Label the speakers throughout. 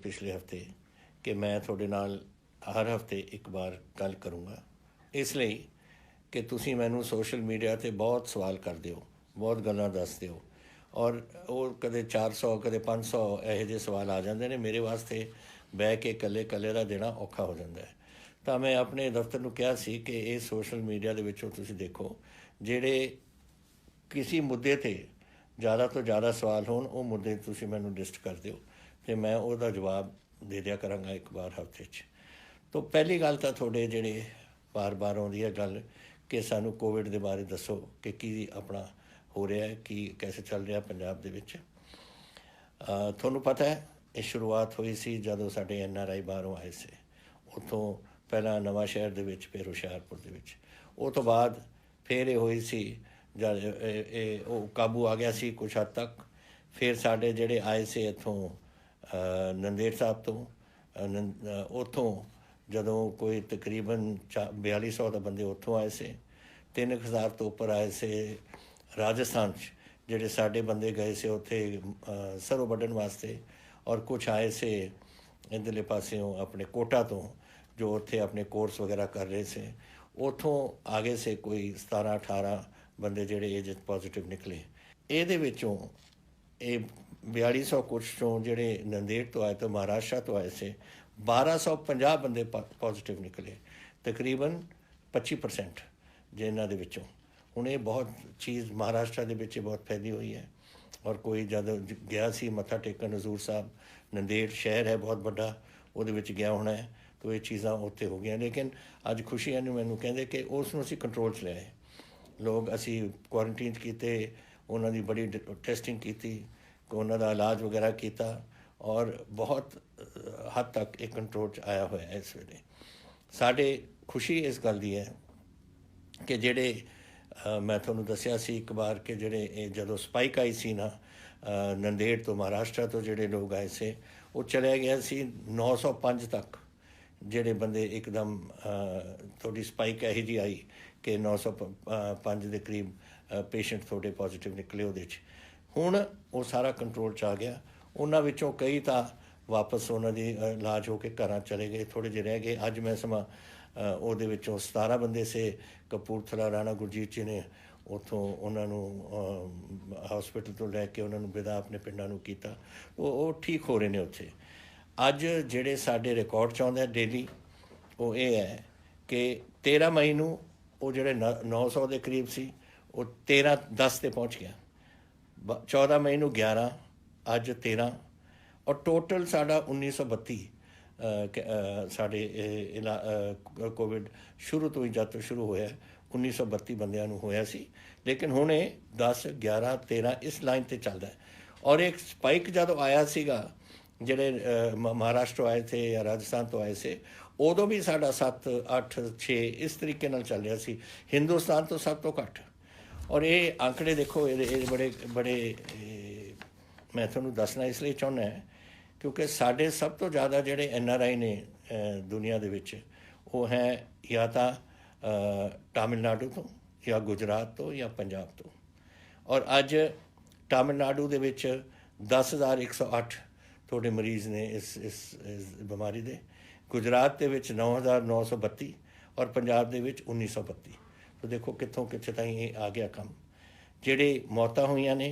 Speaker 1: पिछले हफ्ते कि मैं थोड़े नाल हर हफ्ते एक बार गल करूँगा, इसलिए कि तुसी मैनू सोशल मीडिया ते बहुत सवाल करते हो, बहुत गल्लां दसदे हो और वो कदे 400 कदे 500 ਇਹੋ ਜਿਹੇ सवाल आ जाते हैं। मेरे वास्ते बह के कल्ले कल्ले का देना औखा हो जाता है। तो मैं अपने दफ्तर ਨੂੰ ਕਿਹਾ ਸੀ कि ये सोशल मीडिया ਦੇ ਵਿੱਚੋਂ ਤੁਸੀਂ ਦੇਖੋ ਜਿਹੜੇ किसी मुद्दे ते ज़्यादा तो ज़्यादा सवाल होण ਉਹ मुद्दे ਤੁਸੀਂ ਮੈਨੂੰ लिस्ट कर ਦਿਓ ਤੇ मैं ਉਹਦਾ जवाब दे दिया करांगा एक बार हफ्ते 'ਚ। तो पहली गल तो थोड़े ਜਿਹੜੇ बार आउंदी है गल कि सानू कोविड के बारे दसो कि की अपना हो रहा है, की कैसे चल रहा पंजाब दे विच। तुहानू पता है ये शुरुआत हुई सी जदों साडे NRI बाहरों आए से, उत्थों पहला नवा शहर दे विच फिर हुशियारपुर दे विच, उस तो बाद फिर ये हुई सी जब काबू आ गया सी कुछ हद तक। फिर साडे जिहड़े आए से इत्थों नंदेड़ साहब तो उत्थों जदों कोई तकरीबन 4200 तो बंदे उत्थों आए से, 3000 तो उपर आए से राजस्थान जिहड़े साडे बंदे गए से उत्थे सरों वड्ढण वास्ते, और कुछ आए से इधरले पासियों अपने कोटा तो जो उत्थे अपने कोर्स वगैरह कर रहे से, उत्थों आगे से कोई 17-18 बंदे जिहड़े एज पॉजिटिव निकले। ਇਹਦੇ ਵਿੱਚੋਂ ਇਹ 4200 कुछ चों जिहड़े नंदेड़ तो आए तो महाराष्ट्र तो आए से 1250 बंदे पॉजिटिव निकले, तकरीबन 25% जिन्हां दे विचों। हुण ये बहुत चीज़ महाराष्ट्र दे विच बहुत फैली हुई है, और कोई जद गया सी मत्था टेकन हजूर साहब, नंदेड़ शहर है बहुत बड़ा, ਉਹਦੇ ਵਿੱਚ ਗਿਆ होना है, तो ये चीज़ां उत्थे हो गई। लेकिन अज खुशी है मैनू कहते कि उस नूं असीं कंट्रोल च लिया, लोग असी क्वारंटीन किए, उन्होंने बड़ी टेस्टिंग की, उन्हों का इलाज वगैरह किया, और बहुत हद तक एक कंट्रोल च आया हुआ है इस वेले। साढ़े खुशी इस गल की है कि जेड़े मैं थोनू दसिया सी एक बार कि जेड़े जदों स्पाइक आई सी ना नंदेड़ तो महाराष्ट्र तो जेड़े लोग आए से, वो चलिया गया सी 905 तक जेड़े बंदे एकदम थोड़ी स्पाइक यही जी आई कि 905 के करीब पेशेंट थोड़े पॉजिटिव निकले उहदे च। हुण वो सारा कंट्रोल च आ गया। उन्हां विचों कई तो वापस उन्होंने इलाज होकर घर चले गए, थोड़े जे रह गए। अज मैं समा ਉਹਦੇ ਵਿੱਚੋਂ 17 ਬੰਦੇ ਸੇ ਕਪੂਰਥਲਾ ਰਾਣਾ ਗੁਰਜੀਤ ਜੀ ਨੇ ਉੱਥੋਂ ਉਹਨਾਂ ਨੂੰ ਹਸਪੀਟਲ ਤੋਂ ਲੈ ਕੇ ਉਹਨਾਂ ਨੂੰ ਵਿਦਾ ਆਪਣੇ ਪਿੰਡਾਂ ਨੂੰ ਕੀਤਾ, ਉਹ ਠੀਕ ਹੋ ਰਹੇ ਨੇ ਉੱਥੇ। ਅੱਜ ਜਿਹੜੇ ਸਾਡੇ ਰਿਕਾਰਡ 'ਚ ਆਉਂਦੇ ਡੇਲੀ ਉਹ ਇਹ ਹੈ ਕਿ 13 ਮਈ ਨੂੰ ਉਹ ਜਿਹੜੇ 900 ਦੇ ਕਰੀਬ ਸੀ ਉਹ 13-10 ਤੇ ਪਹੁੰਚ ਗਿਆ, 14 ਮਈ ਨੂੰ 11, ਅੱਜ 13, ਔਰ ਟੋਟਲ ਸਾਡਾ 1932 साढ़े कोविड शुरू तो ही जब तो शुरू होया 1932 बंदियां नूं होया सी, लेकिन हुण 10, 11, 13 इस लाइन ते चलदा है। और एक स्पाइक जदों आया सीगा जिहड़े महाराष्ट्र आए थे या राजस्थान तो आए से, उदों भी साडा 7, 8, 6 इस तरीके नाल चल रहा सी, हिंदुस्तान तो सब तो घट। और ये आंकड़े देखो ये बड़े बड़े मैं तुहानूं दसना इसलिए चाहुंदा है क्योंकि साढ़े सब तो ज़्यादा जोड़े NRI ने दुनिया दे विच वो हैं या तो तमिलनाडु तो या गुजरात तो या पंजाब तो। और अज तमिलनाडु दे विच 10,108 थोड़े मरीज़ ने इस बीमारी दे, गुजरात दे विच 9,932 और पंजाब दे विच 1,932। तो देखो कितों कित्थे ताईं आ गया कम। जिहड़े मौतां होईयां ने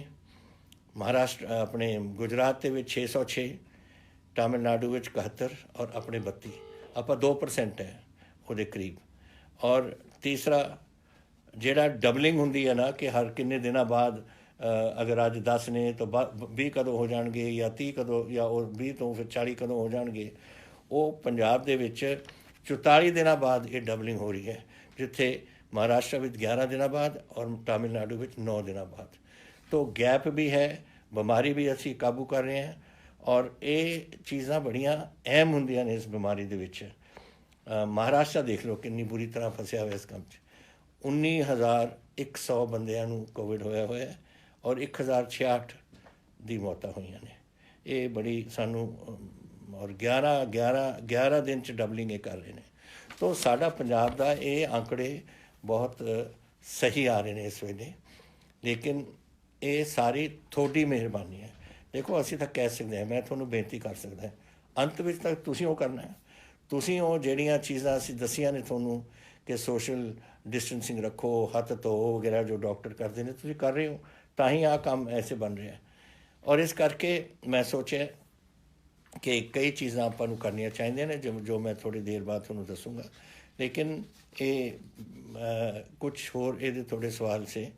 Speaker 1: महाराष्ट्र अपने गुजरात दे विच 606, तमिलनाडु में 71 और अपने 32, आप 2% है वो करीब। और तीसरा जेड़ा डबलिंग होंदी है ना कि हर किन्ने दिनों बाद अगर अज 10 ने तो 20 कदों हो जाएंगे या 30 कदों या 20 तो फिर 40 कदों हो जाएंगे, वो पंजाब दे विच 44 दिनों बाद ये डबलिंग हो रही है, जिथे महाराष्ट्र में 11 दिनों बाद और तमिलनाडु में 9 दिनों बाद। तो गैप भी है, बीमारी भी असी काबू कर रहे हैं, और ये चीज़ां बड़ियां अहम होंदियां ने इस बीमारी दे विच। महाराष्ट्र देख लो कितनी बुरी तरह फंसिया हुआ इस काम 19,100 बंदियां नूं कोविड होया हुआ है और 1,066 दी मौतां होईयां ने। ये बड़ी सानू और 11 दिन च डबलिंग ये कर रहे हैं। तो साडा पंजाब दा ये आंकड़े बहुत सही आ रहे हैं इस वेले, लेकिन ये सारी थोड़ी मेहरबानी है। देखो असी तो कह सकते हैं, मैं थोनू बेनती कर सकता ਅੰਤ ਵਿੱਚ ਤਾਂ ਤੁਸੀਂ ਉਹ ਕਰਨਾ ਹੈ। ਤੁਸੀਂ ਉਹ ਜਿਹੜੀਆਂ ਚੀਜ਼ਾਂ ਅਸੀਂ ਦੱਸੀਆਂ ਨੇ ਤੁਹਾਨੂੰ ਕਿ ਸੋਸ਼ਲ ਡਿਸਟੈਂਸਿੰਗ ਰੱਖੋ, ਹੱਥ ਧੋਵੋ ਵਗੈਰਾ, ਜੋ ਡਾਕਟਰ ਕਰਦੇ ਨੇ ਤੁਸੀਂ ਕਰ ਰਹੇ ਹੋ, ਤਾਂ ਹੀ ਆਹ ਕੰਮ ਐਸੇ ਬਣ ਰਿਹਾ। ਔਰ ਇਸ ਕਰਕੇ ਮੈਂ ਸੋਚਿਆ ਕਿ ਕਈ ਚੀਜ਼ਾਂ ਆਪਾਂ ਨੂੰ ਕਰਨੀਆਂ ਚਾਹੀਦੀਆਂ ਨੇ, ਜੋ ਮੈਂ ਥੋੜ੍ਹੀ ਦੇਰ ਬਾਅਦ ਤੁਹਾਨੂੰ ਦੱਸੂਗਾ। ਲੇਕਿਨ ਇਹ ਕੁਛ ਹੋਰ ਇਹਦੇ ਥੋੜ੍ਹੇ ਸਵਾਲ ਸੇ,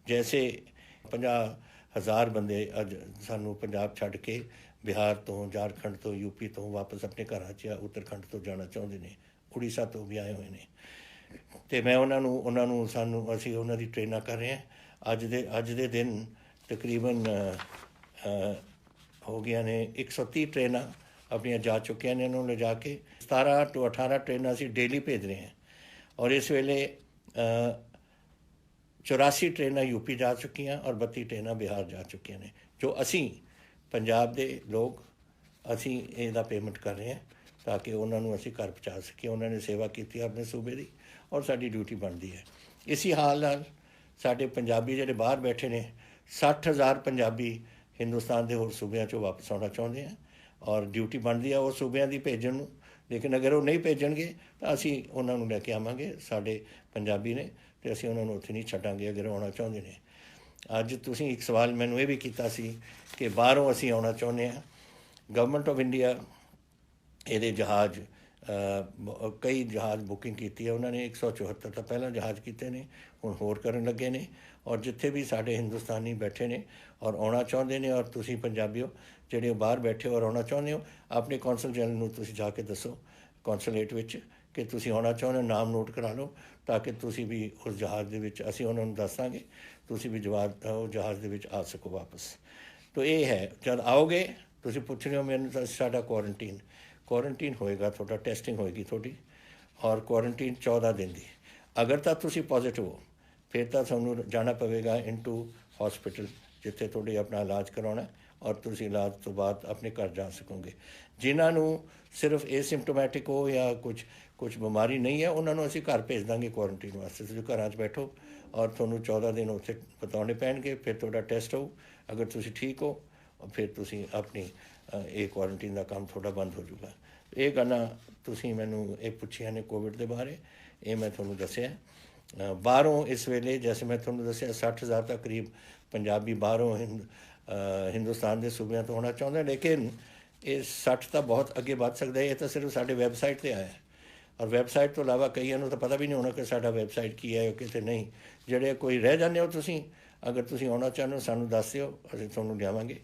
Speaker 1: ਜੈਸੇ 50,000 ਬੰਦੇ ਅੱਜ ਸਾਨੂੰ ਪੰਜਾਬ ਛੱਡ ਕੇ ਬਿਹਾਰ ਤੋਂ, ਝਾਰਖੰਡ ਤੋਂ, ਯੂਪੀ ਤੋਂ ਵਾਪਸ ਆਪਣੇ ਘਰਾਂ 'ਚ ਜਾਂ ਉੱਤਰਾਖੰਡ ਤੋਂ ਜਾਣਾ ਚਾਹੁੰਦੇ ਨੇ, ਉੜੀਸਾ ਤੋਂ ਵੀ ਆਏ ਹੋਏ ਨੇ। ਅਤੇ ਮੈਂ ਉਹਨਾਂ ਨੂੰ ਅਸੀਂ ਉਹਨਾਂ ਦੀ ਟ੍ਰੇਨਾਂ ਕਰ ਰਹੇ ਹਾਂ। ਅੱਜ ਦੇ ਦਿਨ ਤਕਰੀਬਨ ਹੋ ਗਈਆਂ ਨੇ 130 ਟ੍ਰੇਨਾਂ ਆਪਣੀਆਂ ਜਾ ਚੁੱਕੀਆਂ ਨੇ। ਉਹਨੂੰ ਲਿਜਾ ਕੇ 17 ਤੋਂ 18 ਟ੍ਰੇਨਾਂ ਅਸੀਂ ਡੇਲੀ ਭੇਜ ਰਹੇ ਹਾਂ। ਔਰ ਇਸ ਵੇਲੇ 84 ਟ੍ਰੇਨਾਂ ਯੂਪੀ ਜਾ ਚੁੱਕੀਆਂ ਔਰ 32 ਟ੍ਰੇਨਾਂ ਬਿਹਾਰ ਜਾ ਚੁੱਕੀਆਂ ਨੇ, ਜੋ ਅਸੀਂ ਪੰਜਾਬ ਦੇ ਲੋਕ ਅਸੀਂ ਇਹਦਾ ਪੇਮੈਂਟ ਕਰ ਰਹੇ ਹਾਂ ਤਾਂ ਕਿ ਉਹਨਾਂ ਨੂੰ ਅਸੀਂ ਘਰ ਪਹੁੰਚਾ ਸਕੀਏ। ਉਹਨਾਂ ਨੇ ਸੇਵਾ ਕੀਤੀ ਆਪਣੇ ਸੂਬੇ ਦੀ ਔਰ ਸਾਡੀ ਡਿਊਟੀ ਬਣਦੀ ਹੈ। ਇਸੀ ਹਾਲ ਨਾਲ ਸਾਡੇ ਪੰਜਾਬੀ ਜਿਹੜੇ ਬਾਹਰ ਬੈਠੇ ਨੇ, 60,000 ਪੰਜਾਬੀ ਹਿੰਦੁਸਤਾਨ ਦੇ ਹੋਰ ਸੂਬਿਆਂ 'ਚੋਂ ਵਾਪਸ ਆਉਣਾ ਚਾਹੁੰਦੇ ਆ ਔਰ ਡਿਊਟੀ ਬਣਦੀ ਆ ਉਹ ਸੂਬਿਆਂ ਦੀ ਭੇਜਣ ਨੂੰ। ਲੇਕਿਨ ਅਗਰ ਉਹ ਨਹੀਂ ਭੇਜਣਗੇ ਤਾਂ ਅਸੀਂ ਉਹਨਾਂ ਨੂੰ ਲੈ ਕੇ ਆਵਾਂਗੇ। ਸਾਡੇ ਪੰਜਾਬੀ ਨੇ ਅਤੇ ਅਸੀਂ ਉਹਨਾਂ ਨੂੰ ਉੱਥੇ ਨਹੀਂ ਛੱਡਾਂਗੇ ਅਗਰ ਆਉਣਾ ਚਾਹੁੰਦੇ ਨੇ। ਅੱਜ ਤੁਸੀਂ ਇੱਕ ਸਵਾਲ ਮੈਨੂੰ ਇਹ ਵੀ ਕੀਤਾ ਸੀ ਕਿ ਬਾਹਰੋਂ ਅਸੀਂ ਆਉਣਾ ਚਾਹੁੰਦੇ ਹਾਂ। ਗਵਰਨਮੈਂਟ ਆਫ ਇੰਡੀਆ ਇਹਦੇ ਜਹਾਜ਼ ਕਈ ਜਹਾਜ਼ ਬੁਕਿੰਗ ਕੀਤੀ ਹੈ ਉਹਨਾਂ ਨੇ। 174 ਤਾਂ ਪਹਿਲਾਂ ਜਹਾਜ਼ ਕੀਤੇ ਨੇ, ਹੁਣ ਹੋਰ ਕਰਨ ਲੱਗੇ ਨੇ। ਔਰ ਜਿੱਥੇ ਵੀ ਸਾਡੇ ਹਿੰਦੁਸਤਾਨੀ ਬੈਠੇ ਨੇ ਔਰ ਆਉਣਾ ਚਾਹੁੰਦੇ ਨੇ, ਔਰ ਤੁਸੀਂ ਪੰਜਾਬੀਓ ਜਿਹੜੇ ਬਾਹਰ ਬੈਠੇ ਹੋ ਔਰ ਆਉਣਾ ਚਾਹੁੰਦੇ ਹੋ, ਆਪਣੇ ਕੌਂਸਲ ਜਨਰਲ ਨੂੰ ਤੁਸੀਂ ਜਾ ਕੇ ਦੱਸੋ ਕੌਂਸੂਲੇਟ ਵਿੱਚ ਕਿ ਤੁਸੀਂ ਆਉਣਾ ਚਾਹੁੰਦੇ ਹੋ, ਨਾਮ ਨੋਟ ਕਰਾ ਲਓ ਤਾਂ ਕਿ ਤੁਸੀਂ ਵੀ ਉਸ ਜਹਾਜ਼ ਦੇ ਵਿੱਚ, ਅਸੀਂ ਉਹਨਾਂ ਨੂੰ ਦੱਸਾਂਗੇ, ਤੁਸੀਂ ਵੀ ਉਹ ਜਹਾਜ਼ ਦੇ ਵਿੱਚ ਆ ਸਕੋ ਵਾਪਸ। ਤਾਂ ਇਹ ਹੈ, ਜਦ ਆਓਗੇ ਤੁਸੀਂ ਪੁੱਛ ਰਹੇ ਹੋ ਮੈਨੂੰ ਤਾਂ ਸਾਡਾ ਕੁਆਰੰਟੀਨ ਹੋਏਗਾ, ਤੁਹਾਡਾ ਟੈਸਟਿੰਗ ਹੋਏਗੀ ਤੁਹਾਡੀ, ਔਰ ਕੁਆਰੰਟੀਨ 14 ਦਿਨ ਦੀ। ਅਗਰ ਤਾਂ ਤੁਸੀਂ ਪੋਜ਼ੀਟਿਵ ਹੋ ਫਿਰ ਤਾਂ ਤੁਹਾਨੂੰ ਜਾਣਾ ਪਵੇਗਾ ਇਨਟੂ ਹੌਸਪੀਟਲ, ਜਿੱਥੇ ਤੁਹਾਡੇ ਆਪਣਾ ਇਲਾਜ ਕਰਾਉਣਾ ਔਰ ਤੁਸੀਂ ਇਲਾਜ ਤੋਂ ਬਾਅਦ ਆਪਣੇ ਘਰ ਜਾ ਸਕੋਗੇ। ਜਿਨ੍ਹਾਂ ਨੂੰ ਸਿਰਫ ਏਸਿਮਟੋਮੈਟਿਕ ਹੋ ਜਾਂ ਕੁਝ ਬਿਮਾਰੀ ਨਹੀਂ ਹੈ, ਉਹਨਾਂ ਨੂੰ ਅਸੀਂ ਘਰ ਭੇਜ ਦਾਂਗੇ ਕੁਆਰੰਟੀਨ ਵਾਸਤੇ। ਤੁਸੀਂ ਘਰਾਂ 'ਚ ਬੈਠੋ ਔਰ ਤੁਹਾਨੂੰ 14 ਦਿਨ ਉੱਥੇ ਬਿਤਾਉਣੇ ਪੈਣਗੇ। ਫਿਰ ਤੁਹਾਡਾ ਟੈਸਟ ਹੋਊ, ਅਗਰ ਤੁਸੀਂ ਠੀਕ ਹੋ ਫਿਰ ਤੁਸੀਂ ਆਪਣੀ ਇਹ ਕੁਆਰੰਟੀਨ ਦਾ ਕੰਮ ਤੁਹਾਡਾ ਬੰਦ ਹੋ ਜਾਊਗਾ। ਇਹ ਗੱਲਾਂ ਤੁਸੀਂ ਮੈਨੂੰ ਇਹ ਪੁੱਛੀਆਂ ਨੇ ਕੋਵਿਡ ਦੇ ਬਾਰੇ, ਇਹ ਮੈਂ ਤੁਹਾਨੂੰ ਦੱਸਿਆ। ਬਾਹਰੋਂ ਇਸ ਵੇਲੇ ਜੈਸੇ ਮੈਂ ਤੁਹਾਨੂੰ ਦੱਸਿਆ 60,000 ਦਾ ਕਰੀਬ ਪੰਜਾਬੀ ਬਾਹਰੋਂ ਹਿੰਦੁਸਤਾਨ ਦੇ ਸੂਬਿਆਂ ਤੋਂ ਆਉਣਾ ਚਾਹੁੰਦੇ। ਲੇਕਿਨ ਇਹ 60 ਤਾਂ ਬਹੁਤ ਅੱਗੇ ਵੱਧ ਸਕਦਾ ਹੈ। ਇਹ ਤਾਂ ਸਿਰਫ ਸਾਡੇ ਵੈਬਸਾਈਟ 'ਤੇ ਆਇਆ ਔਰ ਵੈਬਸਾਈਟ ਤੋਂ ਇਲਾਵਾ ਕਈਆਂ ਨੂੰ ਤਾਂ ਪਤਾ ਵੀ ਨਹੀਂ ਹੋਣਾ ਕਿ ਸਾਡਾ ਵੈਬਸਾਈਟ ਕੀ ਹੈ ਕਿਤੇ ਨਹੀਂ। ਜਿਹੜੇ ਕੋਈ ਰਹਿ ਜਾਂਦੇ ਹੋ ਤੁਸੀਂ, ਅਗਰ ਤੁਸੀਂ ਆਉਣਾ ਚਾਹੁੰਦੇ ਹੋ ਸਾਨੂੰ ਦੱਸ ਦਿਓ, ਅਸੀਂ ਤੁਹਾਨੂੰ ਲਿਆਵਾਂਗੇ।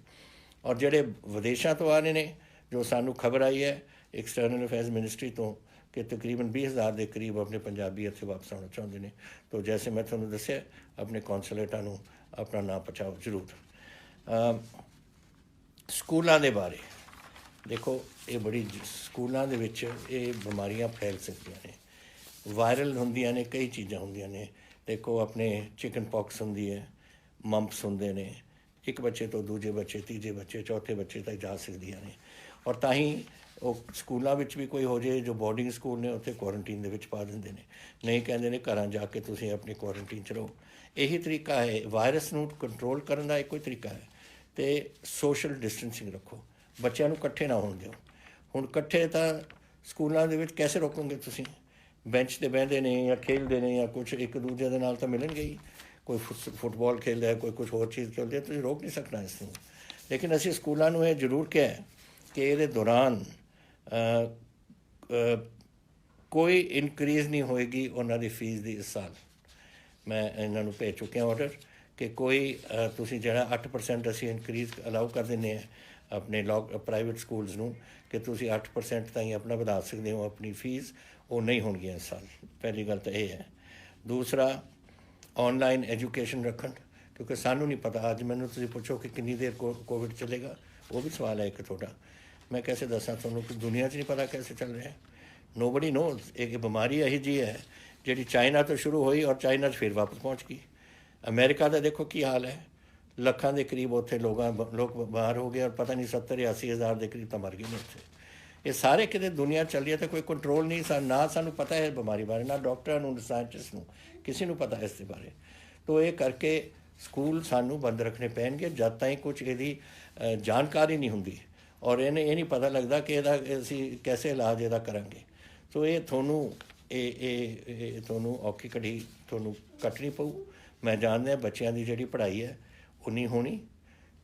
Speaker 1: ਔਰ ਜਿਹੜੇ ਵਿਦੇਸ਼ਾਂ ਤੋਂ ਆ ਰਹੇ ਨੇ, ਜੋ ਸਾਨੂੰ ਖਬਰ ਆਈ ਹੈ ਐਕਸਟਰਨਲ ਅਫੇਅਰਸ ਮਿਨਿਸਟਰੀ ਤੋਂ ਕਿ ਤਕਰੀਬਨ 20,000 ਦੇ ਕਰੀਬ ਆਪਣੇ ਪੰਜਾਬੀ ਇੱਥੇ ਵਾਪਸ ਆਉਣਾ ਚਾਹੁੰਦੇ ਨੇ। ਤਾਂ ਜੈਸੇ ਮੈਂ ਤੁਹਾਨੂੰ ਦੱਸਿਆ ਆਪਣੇ ਕੌਂਸੂਲੇਟਾਂ ਨੂੰ ਆਪਣਾ ਨਾਂ ਪਹੁੰਚਾਓ ਜ਼ਰੂਰ। ਸਕੂਲਾਂ ਦੇ ਬਾਰੇ ਦੇਖੋ, ਇਹ ਸਕੂਲਾਂ ਦੇ ਵਿੱਚ ਇਹ ਬਿਮਾਰੀਆਂ ਫੈਲ ਸਕਦੀਆਂ ਨੇ, ਵਾਇਰਲ ਹੁੰਦੀਆਂ ਨੇ, ਕਈ ਚੀਜ਼ਾਂ ਹੁੰਦੀਆਂ ਨੇ। ਦੇਖੋ ਆਪਣੇ ਚਿਕਨ ਪੌਕਸ ਹੁੰਦੀ ਹੈ, ਮੰਪਸ ਹੁੰਦੇ ਨੇ, ਇੱਕ ਬੱਚੇ ਤੋਂ ਦੂਜੇ ਬੱਚੇ, ਤੀਜੇ ਬੱਚੇ, ਚੌਥੇ ਬੱਚੇ ਤੱਕ ਜਾ ਸਕਦੀਆਂ ਨੇ। ਔਰ ਤਾਂ ਹੀ ਉਹ ਸਕੂਲਾਂ ਵਿੱਚ ਵੀ ਕੋਈ ਹੋ ਜਾਏ, ਜੋ ਬੋਰਡਿੰਗ ਸਕੂਲ ਨੇ ਉੱਥੇ ਕੁਆਰੰਟੀਨ ਦੇ ਵਿੱਚ ਪਾ ਦਿੰਦੇ ਨੇ, ਨਹੀਂ ਕਹਿੰਦੇ ਨੇ ਘਰਾਂ ਜਾ ਕੇ ਤੁਸੀਂ ਆਪਣੀ ਕੁਆਰੰਟੀਨ 'ਚ ਰਹੋ। ਇਹੀ ਤਰੀਕਾ ਹੈ ਵਾਇਰਸ ਨੂੰ ਕੰਟਰੋਲ ਕਰਨ ਦਾ, ਇੱਕੋ ਹੀ ਤਰੀਕਾ ਹੈ। ਅਤੇ ਸੋਸ਼ਲ ਡਿਸਟੈਂਸਿੰਗ ਰੱਖੋ, ਬੱਚਿਆਂ ਨੂੰ ਇਕੱਠੇ ਨਾ ਹੋਣ ਦਿਓ। ਹੁਣ ਇਕੱਠੇ ਤਾਂ ਸਕੂਲਾਂ ਦੇ ਵਿੱਚ ਕੈਸੇ ਰੋਕੋਗੇ ਤੁਸੀਂ? ਬੈਂਚ 'ਤੇ ਬਹਿੰਦੇ ਨੇ ਜਾਂ ਖੇਡਦੇ ਨੇ ਜਾਂ ਕੁਛ, ਇੱਕ ਦੂਜੇ ਦੇ ਨਾਲ ਤਾਂ ਮਿਲਣਗੇ ਹੀ। ਕੋਈ ਫੁੱਟਬਾਲ ਖੇਡਦਾ ਹੈ, ਕੋਈ ਕੁਛ ਹੋਰ ਚੀਜ਼ ਖੇਡਦੇ, ਤੁਸੀਂ ਰੋਕ ਨਹੀਂ ਸਕਣਾ ਇਸ ਨੂੰ। ਲੇਕਿਨ ਅਸੀਂ ਸਕੂਲਾਂ ਨੂੰ ਇਹ ਜ਼ਰੂਰ ਕਿਹਾ ਕਿ ਇਹਦੇ ਦੌਰਾਨ ਕੋਈ ਇਨਕਰੀਜ਼ ਨਹੀਂ ਹੋਏਗੀ ਉਹਨਾਂ ਦੀ ਫੀਸ ਦੀ। ਇਸ ਸਾਲ ਮੈਂ ਇਹਨਾਂ ਨੂੰ ਭੇਜ ਚੁੱਕਿਆ ਆਰਡਰ ਕਿ ਕੋਈ ਤੁਸੀਂ ਜਿਹੜਾ 8% ਅਸੀਂ ਇਨਕਰੀਜ਼ ਅਲਾਉ ਕਰ ਦਿੰਦੇ ਹਾਂ ਆਪਣੇ ਪ੍ਰਾਈਵੇਟ ਸਕੂਲਸ ਨੂੰ ਕਿ ਤੁਸੀਂ 8% ਤਾਈਂ ਆਪਣਾ ਵਧਾ ਸਕਦੇ ਹੋ ਆਪਣੀ ਫੀਸ, ਉਹ ਨਹੀਂ ਹੋਣਗੀਆਂ ਇਸ ਸਾਲ। ਪਹਿਲੀ ਗੱਲ ਤਾਂ ਇਹ ਹੈ। ਦੂਸਰਾ, ਔਨਲਾਈਨ ਐਜੂਕੇਸ਼ਨ ਰੱਖਣ, ਕਿਉਂਕਿ ਸਾਨੂੰ ਨਹੀਂ ਪਤਾ। ਅੱਜ ਮੈਨੂੰ ਤੁਸੀਂ ਪੁੱਛੋ ਕਿ ਕਿੰਨੀ ਦੇਰ ਕੋਵਿਡ ਚੱਲੇਗਾ, ਉਹ ਵੀ ਸਵਾਲ ਹੈ ਇੱਕ ਤੁਹਾਡਾ। ਮੈਂ ਕੈਸੇ ਦੱਸਾਂ ਤੁਹਾਨੂੰ ਕਿ ਦੁਨੀਆ 'ਚ ਨਹੀਂ ਪਤਾ ਕੈਸੇ ਚੱਲ ਰਿਹਾ। Nobody knows. ਇਹ ਬਿਮਾਰੀ ਇਹੋ ਜਿਹੀ ਹੈ ਜਿਹੜੀ ਚਾਈਨਾ ਤੋਂ ਸ਼ੁਰੂ ਹੋਈ ਔਰ ਚਾਈਨਾ 'ਚ ਫਿਰ ਵਾਪਸ ਪਹੁੰਚ ਗਈ। ਅਮਰੀਕਾ ਦਾ ਦੇਖੋ ਕੀ ਹਾਲ ਹੈ, ਲੱਖਾਂ ਦੇ ਕਰੀਬ ਉੱਥੇ ਲੋਕ ਬਿਮਾਰ ਹੋ ਗਏ ਔਰ ਪਤਾ ਨਹੀਂ 70-80 ਹਜ਼ਾਰ ਦੇ ਕਰੀਬ ਤਾਂ ਮਰ ਗਏ ਨੇ ਉੱਥੇ। ਇਹ ਸਾਰੇ ਕਿਤੇ ਦੁਨੀਆ ਚੱਲ ਰਹੀ ਹੈ ਤਾਂ ਕੋਈ ਕੰਟਰੋਲ ਨਹੀਂ। ਨਾ ਸਾਨੂੰ ਪਤਾ ਹੈ ਬਿਮਾਰੀ ਬਾਰੇ, ਨਾ ਡਾਕਟਰਾਂ ਨੂੰ, ਸਾਇੰਟਿਸਟ ਨੂੰ, ਕਿਸੇ ਨੂੰ ਪਤਾ ਇਸ ਦੇ ਬਾਰੇ। ਤਾਂ ਇਹ ਕਰਕੇ ਸਕੂਲ ਸਾਨੂੰ ਬੰਦ ਰੱਖਣੇ ਪੈਣਗੇ ਜਦ ਤਾਈਂ ਕੁਛ ਇਹਦੀ ਜਾਣਕਾਰੀ ਨਹੀਂ ਹੁੰਦੀ। ਔਰ ਇਹ ਨਹੀਂ ਪਤਾ ਲੱਗਦਾ ਕਿ ਇਹਦਾ ਅਸੀਂ कैसे ਇਲਾਜ ਇਹਦਾ ਕਰਾਂਗੇ। ਸੋ ਇਹ ਤੁਹਾਨੂੰ ਇਹ ਤੁਹਾਨੂੰ ਔਖੀ ਘੜੀ ਤੁਹਾਨੂੰ ਕੱਟਣੀ ਪਊ। ਮੈਂ ਜਾਣਦਾ ਬੱਚਿਆਂ ਦੀ ਜਿਹੜੀ ਪੜ੍ਹਾਈ ਹੈ ਉਹ ਨਹੀਂ ਹੋਣੀ,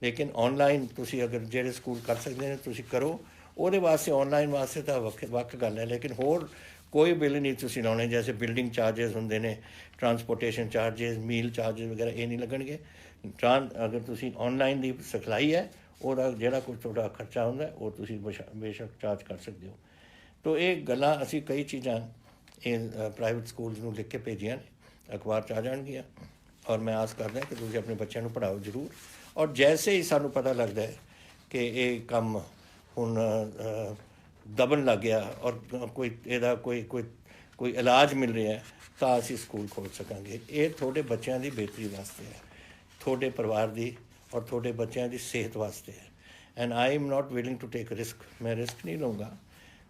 Speaker 1: ਲੇਕਿਨ ਔਨਲਾਈਨ ਤੁਸੀਂ ਅਗਰ ਜਿਹੜੇ ਸਕੂਲ ਕਰ ਸਕਦੇ ਨੇ ਤੁਸੀਂ ਕਰੋ। ਉਹਦੇ ਵਾਸਤੇ ਔਨਲਾਈਨ ਵਾਸਤੇ ਤਾਂ ਵੱਖ ਗੱਲ ਹੈ, ਲੇਕਿਨ ਹੋਰ ਕੋਈ ਬਿੱਲ ਨਹੀਂ ਤੁਸੀਂ ਲਾਉਣੇ। ਜੈਸੇ ਬਿਲਡਿੰਗ ਚਾਰਜਸ ਹੁੰਦੇ ਨੇ, ਟਰਾਂਸਪੋਰਟੇਸ਼ਨ ਚਾਰਜਸ, ਮੀਲ ਚਾਰਜਸ ਵਗੈਰਾ ਇਹ ਨਹੀਂ ਲੱਗਣਗੇ। ਅਗਰ ਤੁਸੀਂ ਔਨਲਾਈਨ ਦੀ ਸਿਖਲਾਈ ਹੈ ਉਹਦਾ ਜਿਹੜਾ ਕੁਝ ਤੁਹਾਡਾ ਖਰਚਾ ਹੁੰਦਾ ਉਹ ਤੁਸੀਂ ਬੇਸ਼ੱਕ ਚਾਰਜ ਕਰ ਸਕਦੇ ਹੋ। ਤੋ ਇਹ ਗੱਲਾਂ ਅਸੀਂ ਕਈ ਚੀਜ਼ਾਂ ਇਹ ਪ੍ਰਾਈਵੇਟ ਸਕੂਲਸ ਨੂੰ ਲਿਖ ਕੇ ਭੇਜੀਆਂ ਨੇ, ਅਖਬਾਰ 'ਚ ਆ ਜਾਣਗੀਆਂ। ਔਰ ਮੈਂ ਆਸ ਕਰਦਾ ਕਿ ਤੁਸੀਂ ਆਪਣੇ ਬੱਚਿਆਂ ਨੂੰ ਪੜ੍ਹਾਓ ਜ਼ਰੂਰ। ਔਰ ਜੈਸੇ ਹੀ ਸਾਨੂੰ ਪਤਾ ਲੱਗਦਾ ਹੈ ਕਿ ਇਹ ਕੰਮ ਹੁਣ ਦਬਣ ਲੱਗ ਗਿਆ ਔਰ ਕੋਈ ਇਹਦਾ ਕੋਈ ਇਲਾਜ ਮਿਲ ਰਿਹਾ ਤਾਂ ਅਸੀਂ ਸਕੂਲ ਖੋਲ੍ਹ ਸਕਾਂਗੇ। ਇਹ ਤੁਹਾਡੇ ਬੱਚਿਆਂ ਦੀ ਬਿਹਤਰੀ ਵਾਸਤੇ ਹੈ, ਤੁਹਾਡੇ ਪਰਿਵਾਰ ਦੀ ਔਰ ਤੁਹਾਡੇ ਬੱਚਿਆਂ ਦੀ ਸਿਹਤ ਵਾਸਤੇ ਹੈ। And I am not willing to take risk. ਮੈਂ ਰਿਸਕ ਨਹੀਂ ਲਊਂਗਾ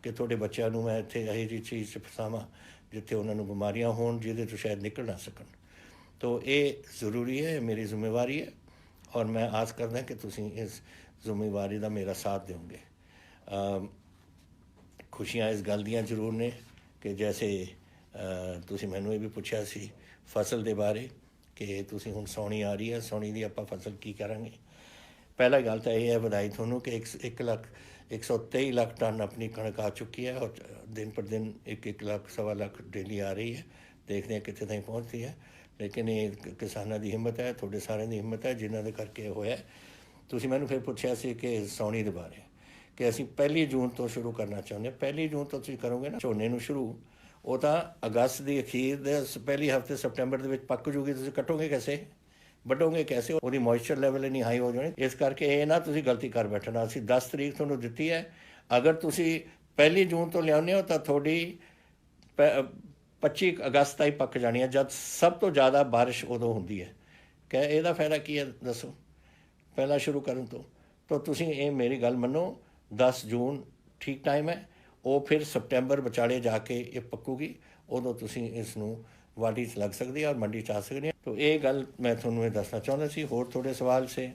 Speaker 1: ਕਿ ਤੁਹਾਡੇ ਬੱਚਿਆਂ ਨੂੰ ਮੈਂ ਇੱਥੇ ਇਹੋ ਜਿਹੀ ਚੀਜ਼ 'ਚ ਫਸਾਵਾਂ ਜਿੱਥੇ ਉਹਨਾਂ ਨੂੰ ਬਿਮਾਰੀਆਂ ਹੋਣ ਜਿਹਦੇ ਤੋਂ ਸ਼ਾਇਦ ਨਿਕਲ ਨਾ ਸਕਣ। ਤੋ ਇਹ ਜ਼ਰੂਰੀ ਹੈ, ਮੇਰੀ ਜ਼ਿੰਮੇਵਾਰੀ ਹੈ ਔਰ ਮੈਂ ਆਸ ਕਰਦਾ ਕਿ ਤੁਸੀਂ ਇਸ ਜ਼ਿੰਮੇਵਾਰੀ ਦਾ ਮੇਰਾ ਸਾਥ ਦਿਓਗੇ। ਖੁਸ਼ੀਆਂ ਇਸ ਗੱਲ ਦੀਆਂ ਜ਼ਰੂਰ ਨੇ ਕਿ ਜੈਸੇ ਤੁਸੀਂ ਮੈਨੂੰ ਇਹ ਵੀ ਪੁੱਛਿਆ ਸੀ ਫਸਲ ਦੇ ਬਾਰੇ ਕਿ ਤੁਸੀਂ ਹੁਣ ਸਾਉਣੀ ਆ ਰਹੀ ਹੈ, ਸਾਉਣੀ ਦੀ ਆਪਾਂ ਫਸਲ ਕੀ ਕਰਾਂਗੇ। ਪਹਿਲਾ ਗੱਲ ਤਾਂ ਇਹ ਹੈ ਵਧਾਈ ਤੁਹਾਨੂੰ ਕਿ 123 ਲੱਖ ਟਨ ਆਪਣੀ ਕਣਕ ਆ ਚੁੱਕੀ ਹੈ ਔਰ ਦਿਨ ਪਰ ਦਿਨ 1 ਲੱਖ ਸਵਾ ਲੱਖ ਡੇਲੀ ਆ ਰਹੀ ਹੈ। ਦੇਖਦੇ ਹਾਂ ਕਿੱਥੇ ਤਾਈਂ ਪਹੁੰਚਦੀ ਹੈ, ਲੇਕਿਨ ਇਹ ਕਿਸਾਨਾਂ ਦੀ ਹਿੰਮਤ ਹੈ, ਤੁਹਾਡੇ ਸਾਰਿਆਂ ਦੀ ਹਿੰਮਤ ਹੈ ਜਿਨ੍ਹਾਂ ਦੇ ਕਰਕੇ ਹੋਇਆ। ਤੁਸੀਂ ਮੈਨੂੰ ਫਿਰ ਪੁੱਛਿਆ ਸੀ ਕਿ ਸਾਉਣੀ ਦੇ ਬਾਰੇ ਕਿ ਅਸੀਂ 1 ਜੂਨ ਤੋਂ ਸ਼ੁਰੂ ਕਰਨਾ ਚਾਹੁੰਦੇ ਹਾਂ। 1 ਜੂਨ ਤੋਂ ਤੁਸੀਂ ਕਰੋਗੇ ਨਾ ਝੋਨੇ ਨੂੰ ਸ਼ੁਰੂ, ਉਹ ਤਾਂ ਅਗਸਤ ਦੀ ਅਖੀਰ ਦੇ ਪਹਿਲੇ ਹਫ਼ਤੇ ਸਪਟੈਂਬਰ ਦੇ ਵਿੱਚ ਪੱਕ ਜੂਗੀ। ਤੁਸੀਂ ਕੱਟੋਗੇ ਕੈਸੇ, ਵੱਢੋਗੇ ਕੈਸੇ? ਉਹਦੀ ਮੋਇਸਚਰ ਲੈਵਲ ਇੰਨੀ ਹਾਈ ਹੋ ਜਾਣੀ। ਇਸ ਕਰਕੇ ਇਹ ਨਾ ਤੁਸੀਂ ਗਲਤੀ ਕਰ ਬੈਠਣਾ। ਅਸੀਂ 10 ਤਰੀਕ ਤੁਹਾਨੂੰ ਦਿੱਤੀ ਹੈ, ਅਗਰ ਤੁਸੀਂ 1 ਜੂਨ ਤੋਂ ਲਿਆਉਂਦੇ ਹੋ ਤਾਂ ਤੁਹਾਡੀ 25 ਅਗਸਤ ਤਾਈਂ ਪੱਕ ਜਾਣੀ ਹੈ, ਜਦ ਸਭ ਤੋਂ ਜ਼ਿਆਦਾ ਬਾਰਿਸ਼ ਉਦੋਂ ਹੁੰਦੀ ਹੈ। ਕਿ ਇਹਦਾ ਫਾਇਦਾ ਕੀ ਹੈ ਦੱਸੋ ਪਹਿਲਾਂ ਸ਼ੁਰੂ ਕਰਨ ਤੋਂ। ਤਾਂ ਤੁਸੀਂ ਇਹ ਮੇਰੀ ਗੱਲ ਮੰਨੋ, 10 ਜੂਨ ਠੀਕ ਟਾਈਮ ਹੈ। ਉਹ ਫਿਰ ਸਪਟੈਂਬਰ ਵਿਚਾਲੇ ਜਾ ਕੇ ਇਹ ਪੱਕੂਗੀ, ਉਦੋਂ ਤੁਸੀਂ ਇਸ ਨੂੰ ਵਾਢੀ 'ਚ ਲੱਗ ਸਕਦੀ ਹੈ ਔਰ ਮੰਡੀ 'ਚ ਆ ਸਕਦੀ ਹੈ। ਤਾਂ ਇਹ ਗੱਲ ਮੈਂ ਤੁਹਾਨੂੰ ਇਹ ਦੱਸਣਾ ਚਾਹੁੰਦਾ ਸੀ। ਹੋਰ ਥੋੜ੍ਹੇ ਸਵਾਲ ਸੇ?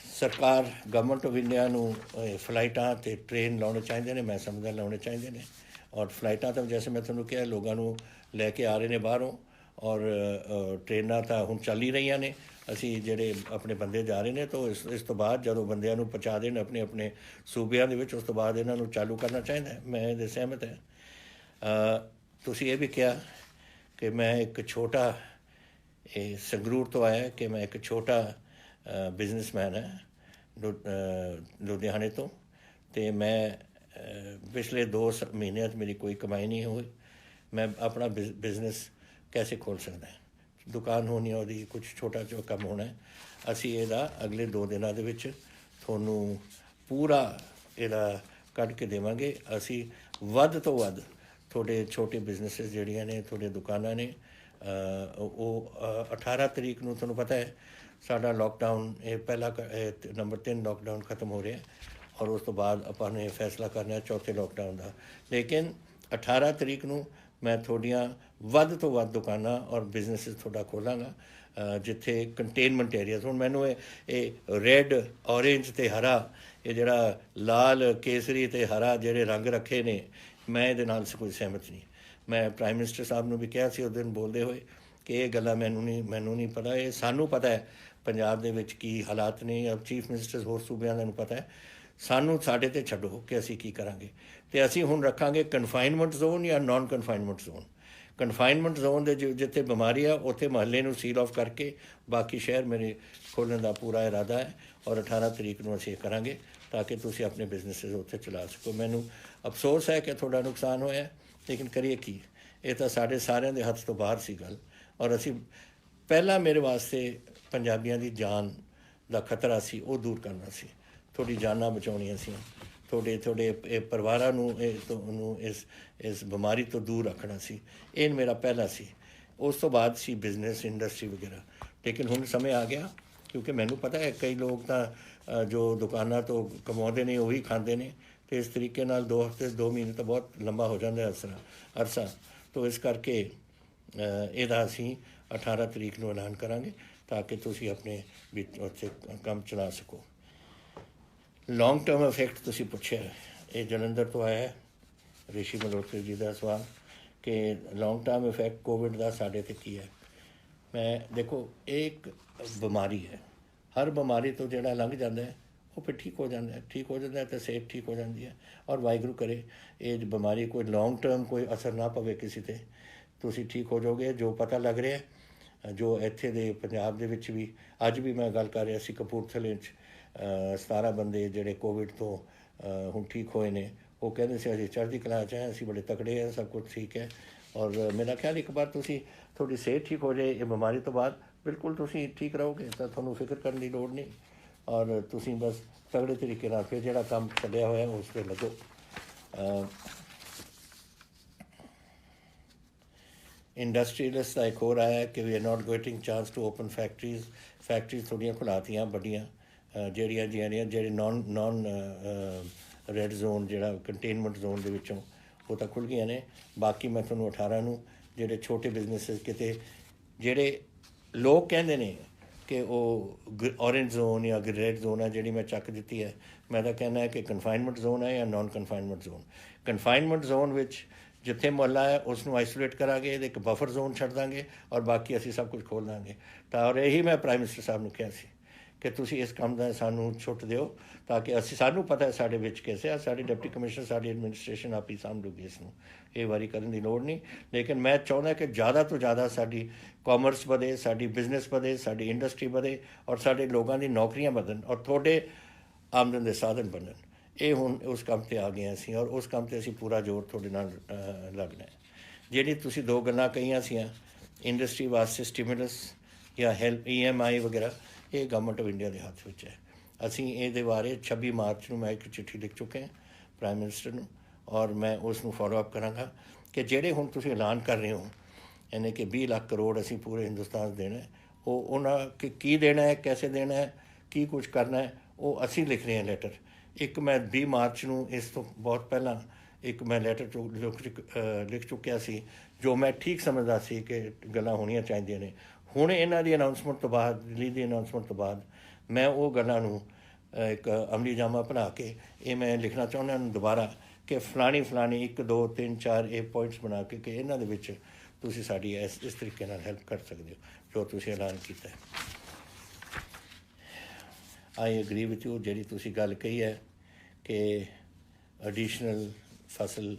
Speaker 1: ਸਰਕਾਰ ਗਵਰਨਮੈਂਟ ਆਫ ਇੰਡੀਆ ਨੂੰ ਫਲਾਈਟਾਂ ਅਤੇ ਟ੍ਰੇਨ ਲਾਉਣੇ ਚਾਹੀਦੇ ਨੇ, ਮੈਂ ਸਮਝਦਾ ਲਾਉਣੇ ਚਾਹੀਦੇ ਨੇ। ਔਰ ਫਲਾਈਟਾਂ ਤਾਂ ਜੈਸੇ ਮੈਂ ਤੁਹਾਨੂੰ ਕਿਹਾ ਲੋਕਾਂ ਨੂੰ ਲੈ ਕੇ ਆ ਰਹੇ ਨੇ ਬਾਹਰੋਂ, ਔਰ ਟ੍ਰੇਨਾਂ ਤਾਂ ਹੁਣ ਚੱਲ ਹੀ ਰਹੀਆਂ ਨੇ। ਅਸੀਂ ਜਿਹੜੇ ਆਪਣੇ ਬੰਦੇ ਜਾ ਰਹੇ ਨੇ ਤਾਂ ਇਸ ਤੋਂ ਬਾਅਦ ਜਦੋਂ ਬੰਦਿਆਂ ਨੂੰ ਪਹੁੰਚਾ ਦੇਣ ਆਪਣੇ ਆਪਣੇ ਸੂਬਿਆਂ ਦੇ ਵਿੱਚ, ਉਸ ਤੋਂ ਬਾਅਦ ਇਹਨਾਂ ਨੂੰ ਚਾਲੂ ਕਰਨਾ ਚਾਹੀਦਾ। ਮੈਂ ਇਹਦੇ ਸਹਿਮਤ ਹਾਂ। ਤੁਸੀਂ ਇਹ ਵੀ ਕਿਹਾ ਕਿ ਮੈਂ ਇੱਕ ਛੋਟਾ ਇਹ ਸੰਗਰੂਰ ਤੋਂ ਆਇਆ ਕਿ ਮੈਂ ਇੱਕ ਛੋਟਾ ਬਿਜ਼ਨਸਮੈਨ ਹੈ ਲੁਧਿਆਣੇ ਤੋਂ, ਅਤੇ ਮੈਂ ਪਿਛਲੇ 2 ਮਹੀਨਿਆਂ 'ਚ ਮੇਰੀ ਕੋਈ ਕਮਾਈ ਨਹੀਂ ਹੋਈ। ਮੈਂ ਆਪਣਾ ਬਿਜ਼ਨਸ ਕੈਸੇ ਖੋਲ੍ਹ ਸਕਦਾ? ਦੁਕਾਨ ਹੋਣੀ, ਉਹਦੀ ਕੁਛ ਛੋਟਾ ਜਿਹਾ ਕੰਮ ਹੋਣਾ। ਅਸੀਂ ਇਹਦਾ ਅਗਲੇ 2 ਦਿਨਾਂ ਦੇ ਵਿੱਚ ਤੁਹਾਨੂੰ ਪੂਰਾ ਇਹਦਾ ਕੱਢ ਕੇ ਦੇਵਾਂਗੇ। ਅਸੀਂ ਵੱਧ ਤੋਂ ਵੱਧ ਤੁਹਾਡੇ ਛੋਟੇ ਬਿਜ਼ਨਸਿਸ ਜਿਹੜੀਆਂ ਨੇ, ਤੁਹਾਡੇ ਦੁਕਾਨਾਂ ਨੇ, ਉਹ 18 ਤਰੀਕ ਨੂੰ ਤੁਹਾਨੂੰ ਪਤਾ ਹੈ ਸਾਡਾ ਲੋਕਡਾਊਨ ਇਹ ਪਹਿਲਾ ਨੰਬਰ 3 ਲੋਕਡਾਊਨ ਖਤਮ ਹੋ ਰਿਹਾ ਔਰ ਉਸ ਤੋਂ ਬਾਅਦ ਆਪਾਂ ਨੇ ਫੈਸਲਾ ਕਰਨਾ ਚੌਥੇ ਲੋਕਡਾਊਨ ਦਾ। ਲੇਕਿਨ 18 ਤਰੀਕ ਨੂੰ ਮੈਂ ਤੁਹਾਡੀਆਂ ਵੱਧ ਤੋਂ ਵੱਧ ਦੁਕਾਨਾਂ ਔਰ ਬਿਜ਼ਨਸਿਸ ਤੁਹਾਡਾ ਖੋਲ੍ਹਾਂਗਾ ਜਿੱਥੇ ਕੰਟੇਨਮੈਂਟ ਏਰੀਆਜ਼। ਹੁਣ ਮੈਨੂੰ ਇਹ ਰੈੱਡ, ਔਰੇਂਜ ਅਤੇ ਹਰਾ, ਇਹ ਜਿਹੜਾ ਲਾਲ, ਕੇਸਰੀ ਅਤੇ ਹਰਾ ਜਿਹੜੇ ਰੰਗ ਰੱਖੇ ਨੇ, ਮੈਂ ਇਹਦੇ ਨਾਲ ਕੋਈ ਸਹਿਮਤ ਨਹੀਂ। ਮੈਂ ਪ੍ਰਾਈਮ ਮਿਨਿਸਟਰ ਸਾਹਿਬ ਨੂੰ ਵੀ ਕਿਹਾ ਸੀ ਉਸ ਦਿਨ ਬੋਲਦੇ ਹੋਏ ਕਿ ਇਹ ਗੱਲਾਂ ਮੈਨੂੰ ਨਹੀਂ ਪਤਾ, ਇਹ ਸਾਨੂੰ ਪਤਾ ਹੈ ਪੰਜਾਬ ਦੇ ਵਿੱਚ ਕੀ ਹਾਲਾਤ ਨੇ, ਜਾਂ ਚੀਫ ਮਿਨਿਸਟਰ ਹੋਰ ਸੂਬਿਆਂ ਦਾ ਨੂੰ ਪਤਾ ਹੈ। ਸਾਨੂੰ ਸਾਡੇ 'ਤੇ ਛੱਡੋ ਕਿ ਅਸੀਂ ਕੀ ਕਰਾਂਗੇ। ਅਤੇ ਅਸੀਂ ਹੁਣ ਰੱਖਾਂਗੇ ਕਨਫਾਈਨਮੈਂਟ ਜ਼ੋਨ ਜਾਂ non confinement zone. Confinement zone ਦੇ ਜਿੱਥੇ ਬਿਮਾਰੀ ਆ ਉੱਥੇ ਮੁਹੱਲੇ ਨੂੰ ਸੀਲ ਆਫ ਕਰਕੇ ਬਾਕੀ ਸ਼ਹਿਰ ਮੇਰੇ ਖੋਲ੍ਹਣ ਦਾ ਪੂਰਾ ਇਰਾਦਾ ਹੈ ਔਰ 18 ਤਰੀਕ ਨੂੰ ਅਸੀਂ ਇਹ ਕਰਾਂਗੇ ਤਾਂ ਕਿ ਤੁਸੀਂ ਆਪਣੇ ਬਿਜ਼ਨਸਿਸ ਉੱਥੇ ਚਲਾ ਸਕੋ। ਮੈਨੂੰ ਅਫਸੋਸ ਹੈ ਕਿ ਤੁਹਾਡਾ ਨੁਕਸਾਨ ਹੋਇਆ, ਲੇਕਿਨ ਕਰੀਏ ਕੀ, ਇਹ ਤਾਂ ਸਾਡੇ ਸਾਰਿਆਂ ਦੇ ਹੱਥ ਤੋਂ ਬਾਹਰ ਸੀ ਗੱਲ। ਔਰ ਅਸੀਂ ਪਹਿਲਾਂ ਮੇਰੇ ਵਾਸਤੇ ਪੰਜਾਬੀਆਂ ਦੀ ਜਾਨ ਦਾ ਖਤਰਾ ਸੀ, ਉਹ ਦੂਰ ਕਰਨਾ ਸੀ। ਤੁਹਾਡੀ ਜਾਨਾਂ ਬਚਾਉਣੀਆਂ ਸੀ, ਤੁਹਾਡੇ ਇਹ ਪਰਿਵਾਰਾਂ ਨੂੰ ਇਸ ਬਿਮਾਰੀ ਤੋਂ ਦੂਰ ਰੱਖਣਾ ਸੀ। ਇਹ ਮੇਰਾ ਪਹਿਲਾ ਸੀ। ਉਸ ਤੋਂ ਬਾਅਦ ਸੀ ਬਿਜ਼ਨਸ, ਇੰਡਸਟਰੀ ਵਗੈਰਾ। ਲੇਕਿਨ ਹੁਣ ਸਮੇਂ ਆ ਗਿਆ, ਕਿਉਂਕਿ ਮੈਨੂੰ ਪਤਾ ਹੈ ਕਈ ਲੋਕ ਤਾਂ ਜੋ ਦੁਕਾਨਾਂ ਤੋਂ ਕਮਾਉਂਦੇ ਨੇ ਉਹੀ ਖਾਂਦੇ ਨੇ, ਅਤੇ ਇਸ ਤਰੀਕੇ ਨਾਲ 2 ਹਫ਼ਤੇ 2 ਮਹੀਨੇ ਤਾਂ ਬਹੁਤ ਲੰਬਾ ਹੋ ਜਾਂਦਾ ਅਰਸਾ। ਤਾਂ ਇਸ ਕਰਕੇ ਇਹਦਾ ਅਸੀਂ 18 ਤਰੀਕ ਨੂੰ ਐਲਾਨ ਕਰਾਂਗੇ। ਤਾਂ ਕਿ ਤੁਸੀਂ ਆਪਣੇ ਵਿੱਚ ਉੱਥੇ ਕੰਮ ਚਲਾ ਸਕੋ। ਲੌਂਗ ਟਰਮ ਇਫੈਕਟ ਤੁਸੀਂ ਪੁੱਛਿਆ, ਇਹ ਜਲੰਧਰ ਤੋਂ ਆਇਆ ਹੈ ਰਿਸ਼ੀ ਮਲਹੋਤਰਾ ਜੀ ਦਾ ਸਵਾਲ ਕਿ ਲੌਂਗ ਟਰਮ ਇਫੈਕਟ ਕੋਵਿਡ ਦਾ ਸਾਡੇ 'ਤੇ ਕੀ ਹੈ। ਮੈਂ ਦੇਖੋ, ਇਹ ਇੱਕ ਬਿਮਾਰੀ ਹੈ, ਹਰ ਬਿਮਾਰੀ ਤੋਂ ਜਿਹੜਾ ਲੰਘ ਜਾਂਦਾ ਹੈ ਉਹ ਫਿਰ ਠੀਕ ਹੋ ਜਾਂਦਾ ਹੈ, ਠੀਕ ਹੋ ਜਾਂਦਾ ਤਾਂ ਸਿਹਤ ਠੀਕ ਹੋ ਜਾਂਦੀ ਹੈ। ਔਰ ਵਾਹਿਗੁਰੂ ਕਰੇ ਇਹ ਬਿਮਾਰੀ ਕੋਈ ਲੌਂਗ ਟਰਮ ਕੋਈ ਅਸਰ ਨਾ ਪਵੇ ਕਿਸੇ 'ਤੇ, ਤੁਸੀਂ ਠੀਕ ਹੋ ਜਾਓਗੇ। ਜੋ ਪਤਾ ਲੱਗ ਰਿਹਾ, ਜੋ ਇੱਥੇ ਦੇ ਪੰਜਾਬ ਦੇ ਵਿੱਚ ਵੀ ਅੱਜ ਵੀ ਮੈਂ ਗੱਲ ਕਰ ਰਿਹਾ ਸੀ, ਕਪੂਰਥਲੇ 'ਚ 17 ਬੰਦੇ ਜਿਹੜੇ ਕੋਵਿਡ ਤੋਂ ਹੁਣ ਠੀਕ ਹੋਏ ਨੇ, ਉਹ ਕਹਿੰਦੇ ਸੀ ਅਸੀਂ ਚੜ੍ਹਦੀ ਕਲਾ 'ਚ ਹੈ, ਅਸੀਂ ਬੜੇ ਤਕੜੇ ਹਾਂ, ਸਭ ਕੁਝ ਠੀਕ ਹੈ। ਔਰ ਮੇਰਾ ਖਿਆਲ ਇੱਕ ਵਾਰ ਤੁਸੀਂ ਤੁਹਾਡੀ ਸਿਹਤ ਠੀਕ ਹੋ ਜਾਏ ਇਹ ਬਿਮਾਰੀ ਤੋਂ ਬਾਅਦ, ਬਿਲਕੁਲ ਤੁਸੀਂ ਠੀਕ ਰਹੋਗੇ, ਤਾਂ ਤੁਹਾਨੂੰ ਫਿਕਰ ਕਰਨ ਦੀ ਲੋੜ ਨਹੀਂ। ਔਰ ਤੁਸੀਂ ਬਸ ਤਗੜੇ ਤਰੀਕੇ ਨਾਲ ਫਿਰ ਜਿਹੜਾ ਕੰਮ ਚੱਲਿਆ ਹੋਇਆ ਉਸ 'ਤੇ ਲੱਗੋ। ਇੰਡਸਟਰੀਅਲਿਸਟ ਦਾ ਇੱਕ ਹੋਰ ਆਇਆ ਕਿ we are not getting chance to open factories ਥੋੜ੍ਹੀਆਂ ਖੁਲਾਤੀਆਂ ਵੱਡੀਆਂ, ਜਿਹੜੀਆਂ ਜਿਹੜੇ ਨੌਨ ਰੈੱਡ ਜ਼ੋਨ ਜਿਹੜਾ ਕੰਟੇਨਮੈਂਟ ਜ਼ੋਨ ਦੇ ਵਿੱਚੋਂ ਉਹ ਤਾਂ ਖੁੱਲ੍ਹ ਗਈਆਂ ਨੇ। ਬਾਕੀ ਮੈਂ ਤੁਹਾਨੂੰ 18 ਨੂੰ ਜਿਹੜੇ ਛੋਟੇ ਬਿਜ਼ਨਸ ਕਿਤੇ ਜਿਹੜੇ ਲੋਕ ਕਹਿੰਦੇ ਨੇ ਕਿ ਉਹ ਔਰੇਂਜ ਜ਼ੋਨ ਜਾਂ ਰੈੱਡ ਜ਼ੋਨ ਹੈ, ਜਿਹੜੀ ਮੈਂ ਚੱਕ ਦਿੱਤੀ ਹੈ, ਮੈਂ ਤਾਂ ਕਹਿੰਦਾ ਕਿ ਕਨਫਾਈਨਮੈਂਟ ਜ਼ੋਨ ਹੈ ਜਾਂ non confinement zone. Confinement zone ਵਿੱਚ ਜਿੱਥੇ ਮੁਹੱਲਾ ਹੈ ਉਸ ਨੂੰ ਆਈਸੋਲੇਟ ਕਰਾਂਗੇ, ਇਹਦੇ ਇੱਕ ਬਫਰ ਜ਼ੋਨ ਛੱਡ ਦਾਂਗੇ ਔਰ ਬਾਕੀ ਅਸੀਂ ਸਭ ਕੁਝ ਖੋਲ੍ਹ ਦਾਂਗੇ। ਤਾਂ ਔਰ ਇਹੀ ਮੈਂ ਪ੍ਰਾਈਮ ਮਿਨਿਸਟਰ ਸਾਹਿਬ ਨੂੰ ਕਿਹਾ ਸੀ ਕਿ ਤੁਸੀਂ ਇਸ ਕੰਮ ਦਾ ਸਾਨੂੰ ਛੁੱਟ ਦਿਓ ਤਾਂ ਕਿ ਸਾਨੂੰ ਪਤਾ ਹੈ ਸਾਡੇ ਵਿੱਚ ਕੈਸੇ ਆ, ਸਾਡੀ ਡਿਪਟੀ ਕਮਿਸ਼ਨਰ ਸਾਡੀ ਐਡਮਿਨਿਸਟ੍ਰੇਸ਼ਨ ਆਪ ਹੀ ਸਾਂਭ ਲੂਗੀ ਇਸ ਨੂੰ, ਇਹ ਵਾਰੀ ਕਰਨ ਦੀ ਲੋੜ ਨਹੀਂ। ਲੇਕਿਨ ਮੈਂ ਚਾਹੁੰਦਾ ਕਿ ਜ਼ਿਆਦਾ ਤੋਂ ਜ਼ਿਆਦਾ ਸਾਡੀ ਕਾਮਰਸ ਵਧੇ, ਸਾਡੀ ਬਿਜ਼ਨਸ ਵਧੇ, ਸਾਡੀ ਇੰਡਸਟਰੀ ਵਧੇ ਔਰ ਸਾਡੇ ਲੋਕਾਂ ਦੀ ਨੌਕਰੀਆਂ ਵਧਣ ਔਰ ਤੁਹਾਡੇ ਆਮਦਨ ਦੇ ਸਾਧਨ ਬਣਨ। ਇਹ ਹੁਣ ਉਸ ਕੰਮ 'ਤੇ ਆ ਗਏ ਅਸੀਂ ਔਰ ਉਸ ਕੰਮ 'ਤੇ ਅਸੀਂ ਪੂਰਾ ਜ਼ੋਰ ਤੁਹਾਡੇ ਨਾਲ ਲੱਗਣਾ ਹੈ। ਜਿਹੜੀ ਤੁਸੀਂ ਦੋ ਗੱਲਾਂ ਕਹੀਆਂ ਸੀਆਂ ਇੰਡਸਟਰੀ ਵਾਸਤੇ ਸਟੀਮੂਲਸ ਜਾਂ ਹੈਲਪ EMI ਵਗੈਰਾ, ਇਹ ਗਵਰਨਮੈਂਟ ਆਫ ਇੰਡੀਆ ਦੇ ਹੱਥ ਵਿੱਚ ਹੈ। ਅਸੀਂ ਇਹਦੇ ਬਾਰੇ 26 ਮਾਰਚ ਨੂੰ ਮੈਂ ਇੱਕ ਚਿੱਠੀ ਲਿਖ ਚੁੱਕੇ ਹਾਂ ਪ੍ਰਾਈਮ ਮਿਨਿਸਟਰ ਨੂੰ ਔਰ ਮੈਂ ਉਸ ਨੂੰ ਫੋਲੋ ਅਪ ਕਰਾਂਗਾ ਕਿ ਜਿਹੜੇ ਹੁਣ ਤੁਸੀਂ ਐਲਾਨ ਕਰ ਰਹੇ ਹੋ ਯਾਨੀ ਕਿ 20 ਲੱਖ ਕਰੋੜ ਅਸੀਂ ਪੂਰੇ ਹਿੰਦੁਸਤਾਨ ਦੇਣਾ, ਉਹ ਉਹਨਾਂ ਕੀ ਦੇਣਾ ਹੈ, ਕੈਸੇ ਦੇਣਾ ਹੈ, ਕੀ ਕੁਝ ਕਰਨਾ ਹੈ, ਉਹ ਅਸੀਂ ਲਿਖ ਰਹੇ ਹਾਂ ਲੈਟਰ। ਇੱਕ ਮੈਂ 20 ਮਾਰਚ ਨੂੰ ਇਸ ਤੋਂ ਬਹੁਤ ਪਹਿਲਾਂ ਇੱਕ ਮੈਂ ਲੈਟਰ ਲਿਖ ਚੁੱਕਿਆ ਸੀ ਜੋ ਮੈਂ ਠੀਕ ਸਮਝਦਾ ਸੀ ਕਿ ਗੱਲਾਂ ਹੋਣੀਆਂ ਚਾਹੀਦੀਆਂ ਨੇ। ਹੁਣ ਇਹਨਾਂ ਦੀ ਅਨਾਊਂਸਮੈਂਟ ਤੋਂ ਬਾਅਦ, ਦਿੱਲੀ ਦੀ ਅਨਾਊਂਸਮੈਂਟ ਤੋਂ ਬਾਅਦ ਮੈਂ ਉਹ ਗੱਲਾਂ ਨੂੰ ਇੱਕ ਅਮਲੀ ਜਾਮਾ ਬਣਾ ਕੇ ਇਹ ਮੈਂ ਲਿਖਣਾ ਚਾਹੁੰਦਾ ਹਾਂ ਦੁਬਾਰਾ ਕਿ ਫਲਾਣੀ 1 2 3 4 ਇਹ ਪੁਆਇੰਟਸ ਬਣਾ ਕੇ ਕਿ ਇਹਨਾਂ ਦੇ ਵਿੱਚ ਤੁਸੀਂ ਸਾਡੀ ਇਸ ਤਰੀਕੇ ਨਾਲ ਹੈਲਪ ਕਰ ਸਕਦੇ ਹੋ ਜੋ ਤੁਸੀਂ ਐਲਾਨ ਕੀਤਾ ਹੈ। ਆਈ ਐਗਰੀ ਵਿਥ ਯੂ, ਜਿਹੜੀ ਤੁਸੀਂ ਗੱਲ ਕਹੀ ਹੈ ਕਿ ਐਡੀਸ਼ਨਲ ਫਸਲ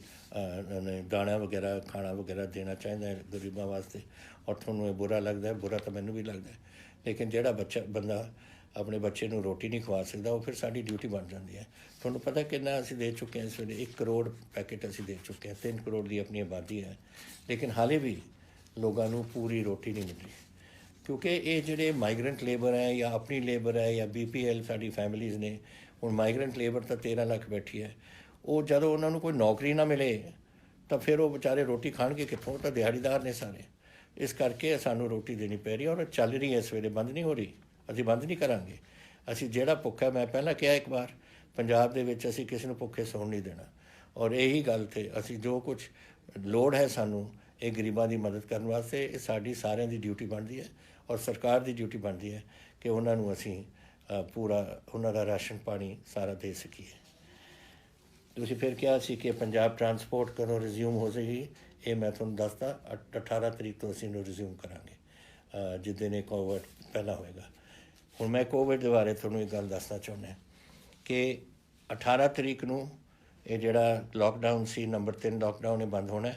Speaker 1: ਦਾਣਾ ਵਗੈਰਾ ਖਾਣਾ ਵਗੈਰਾ ਦੇਣਾ ਚਾਹੀਦਾ ਹੈ ਗਰੀਬਾਂ ਵਾਸਤੇ ਔਰ ਤੁਹਾਨੂੰ ਇਹ ਬੁਰਾ ਲੱਗਦਾ ਹੈ, ਬੁਰਾ ਤਾਂ ਮੈਨੂੰ ਵੀ ਲੱਗਦਾ ਹੈ। ਲੇਕਿਨ ਜਿਹੜਾ ਬੰਦਾ ਆਪਣੇ ਬੱਚੇ ਨੂੰ ਰੋਟੀ ਨਹੀਂ ਖਵਾ ਸਕਦਾ ਉਹ ਫਿਰ ਸਾਡੀ ਡਿਊਟੀ ਬਣ ਜਾਂਦੀ ਹੈ। ਤੁਹਾਨੂੰ ਪਤਾ ਕਿੰਨਾ ਅਸੀਂ ਦੇ ਚੁੱਕੇ ਹਾਂ ਇਸ ਵੇਲੇ, 1 ਕਰੋੜ ਪੈਕੇਟ ਅਸੀਂ ਦੇ ਚੁੱਕੇ ਹਾਂ, 3 ਕਰੋੜ ਦੀ ਆਪਣੀ ਆਬਾਦੀ ਹੈ। ਲੇਕਿਨ ਹਾਲੇ ਵੀ ਲੋਕਾਂ ਨੂੰ ਪੂਰੀ ਰੋਟੀ ਨਹੀਂ ਮਿਲ ਰਹੀ ਕਿਉਂਕਿ ਇਹ ਜਿਹੜੇ ਮਾਈਗਰੈਂਟ ਲੇਬਰ ਹੈ ਜਾਂ ਆਪਣੀ ਲੇਬਰ ਹੈ ਜਾਂ BPL ਸਾਡੀ ਫੈਮਿਲੀਜ਼ ਨੇ। ਹੁਣ ਮਾਈਗਰੈਂਟ ਲੇਬਰ ਤਾਂ 13 ਲੱਖ ਬੈਠੀ ਹੈ, ਉਹ ਜਦੋਂ ਉਹਨਾਂ ਨੂੰ ਕੋਈ ਨੌਕਰੀ ਨਾ ਮਿਲੇ ਤਾਂ ਫਿਰ ਉਹ ਵਿਚਾਰੇ ਰੋਟੀ ਖਾਣਗੇ ਕਿੱਥੋਂ, ਤਾਂ ਦਿਹਾੜੀਦਾਰ ਨੇ ਸਾਰੇ। ਇਸ ਕਰਕੇ ਸਾਨੂੰ ਰੋਟੀ ਦੇਣੀ ਪੈ ਰਹੀ ਔਰ ਚੱਲ ਰਹੀ ਹੈ ਇਸ ਵੇਲੇ, ਬੰਦ ਨਹੀਂ ਹੋ ਰਹੀ, ਅਸੀਂ ਬੰਦ ਨਹੀਂ ਕਰਾਂਗੇ। ਅਸੀਂ ਜਿਹੜਾ ਭੁੱਖਾ, ਮੈਂ ਪਹਿਲਾਂ ਕਿਹਾ ਇੱਕ ਵਾਰ, ਪੰਜਾਬ ਦੇ ਵਿੱਚ ਅਸੀਂ ਕਿਸੇ ਨੂੰ ਭੁੱਖੇ ਸੌਣ ਨਹੀਂ ਦੇਣਾ ਔਰ ਇਹੀ ਗੱਲ 'ਤੇ ਅਸੀਂ ਜੋ ਕੁਝ ਲੋੜ ਹੈ ਸਾਨੂੰ ਇਹ ਗਰੀਬਾਂ ਦੀ ਮਦਦ ਕਰਨ ਵਾਸਤੇ, ਇਹ ਸਾਡੀ ਸਾਰਿਆਂ ਦੀ ਡਿਊਟੀ ਬਣਦੀ ਹੈ ਔਰ ਸਰਕਾਰ ਦੀ ਡਿਊਟੀ ਬਣਦੀ ਹੈ ਕਿ ਉਹਨਾਂ ਨੂੰ ਅਸੀਂ ਪੂਰਾ ਉਹਨਾਂ ਦਾ ਰਾਸ਼ਨ ਪਾਣੀ ਸਾਰਾ ਦੇ ਸਕੀਏ। ਤੁਸੀਂ ਫਿਰ ਕਿਹਾ ਸੀ ਕਿ ਪੰਜਾਬ ਟਰਾਂਸਪੋਰਟ ਕਦੋਂ ਰਿਜ਼ਿਊਮ ਹੋ ਜਾਏਗੀ, ਇਹ ਮੈਂ ਤੁਹਾਨੂੰ ਦੱਸਦਾ 18 ਤਰੀਕ ਤੋਂ ਅਸੀਂ ਇਹਨੂੰ ਰਿਜ਼ਿਊਮ ਕਰਾਂਗੇ ਜਿੱਦਣ ਇਹ ਕੋਵਿਡ ਪਹਿਲਾਂ ਹੋਏਗਾ। ਹੁਣ ਮੈਂ ਕੋਵਿਡ ਦੇ ਬਾਰੇ ਤੁਹਾਨੂੰ ਇੱਕ ਗੱਲ ਦੱਸਣਾ ਚਾਹੁੰਦਾ ਕਿ 18 ਤਰੀਕ ਨੂੰ ਇਹ ਜਿਹੜਾ ਲੋਕਡਾਊਨ ਸੀ ਨੰਬਰ 3 ਲੋਕਡਾਊਨ ਇਹ ਬੰਦ ਹੋਣਾ।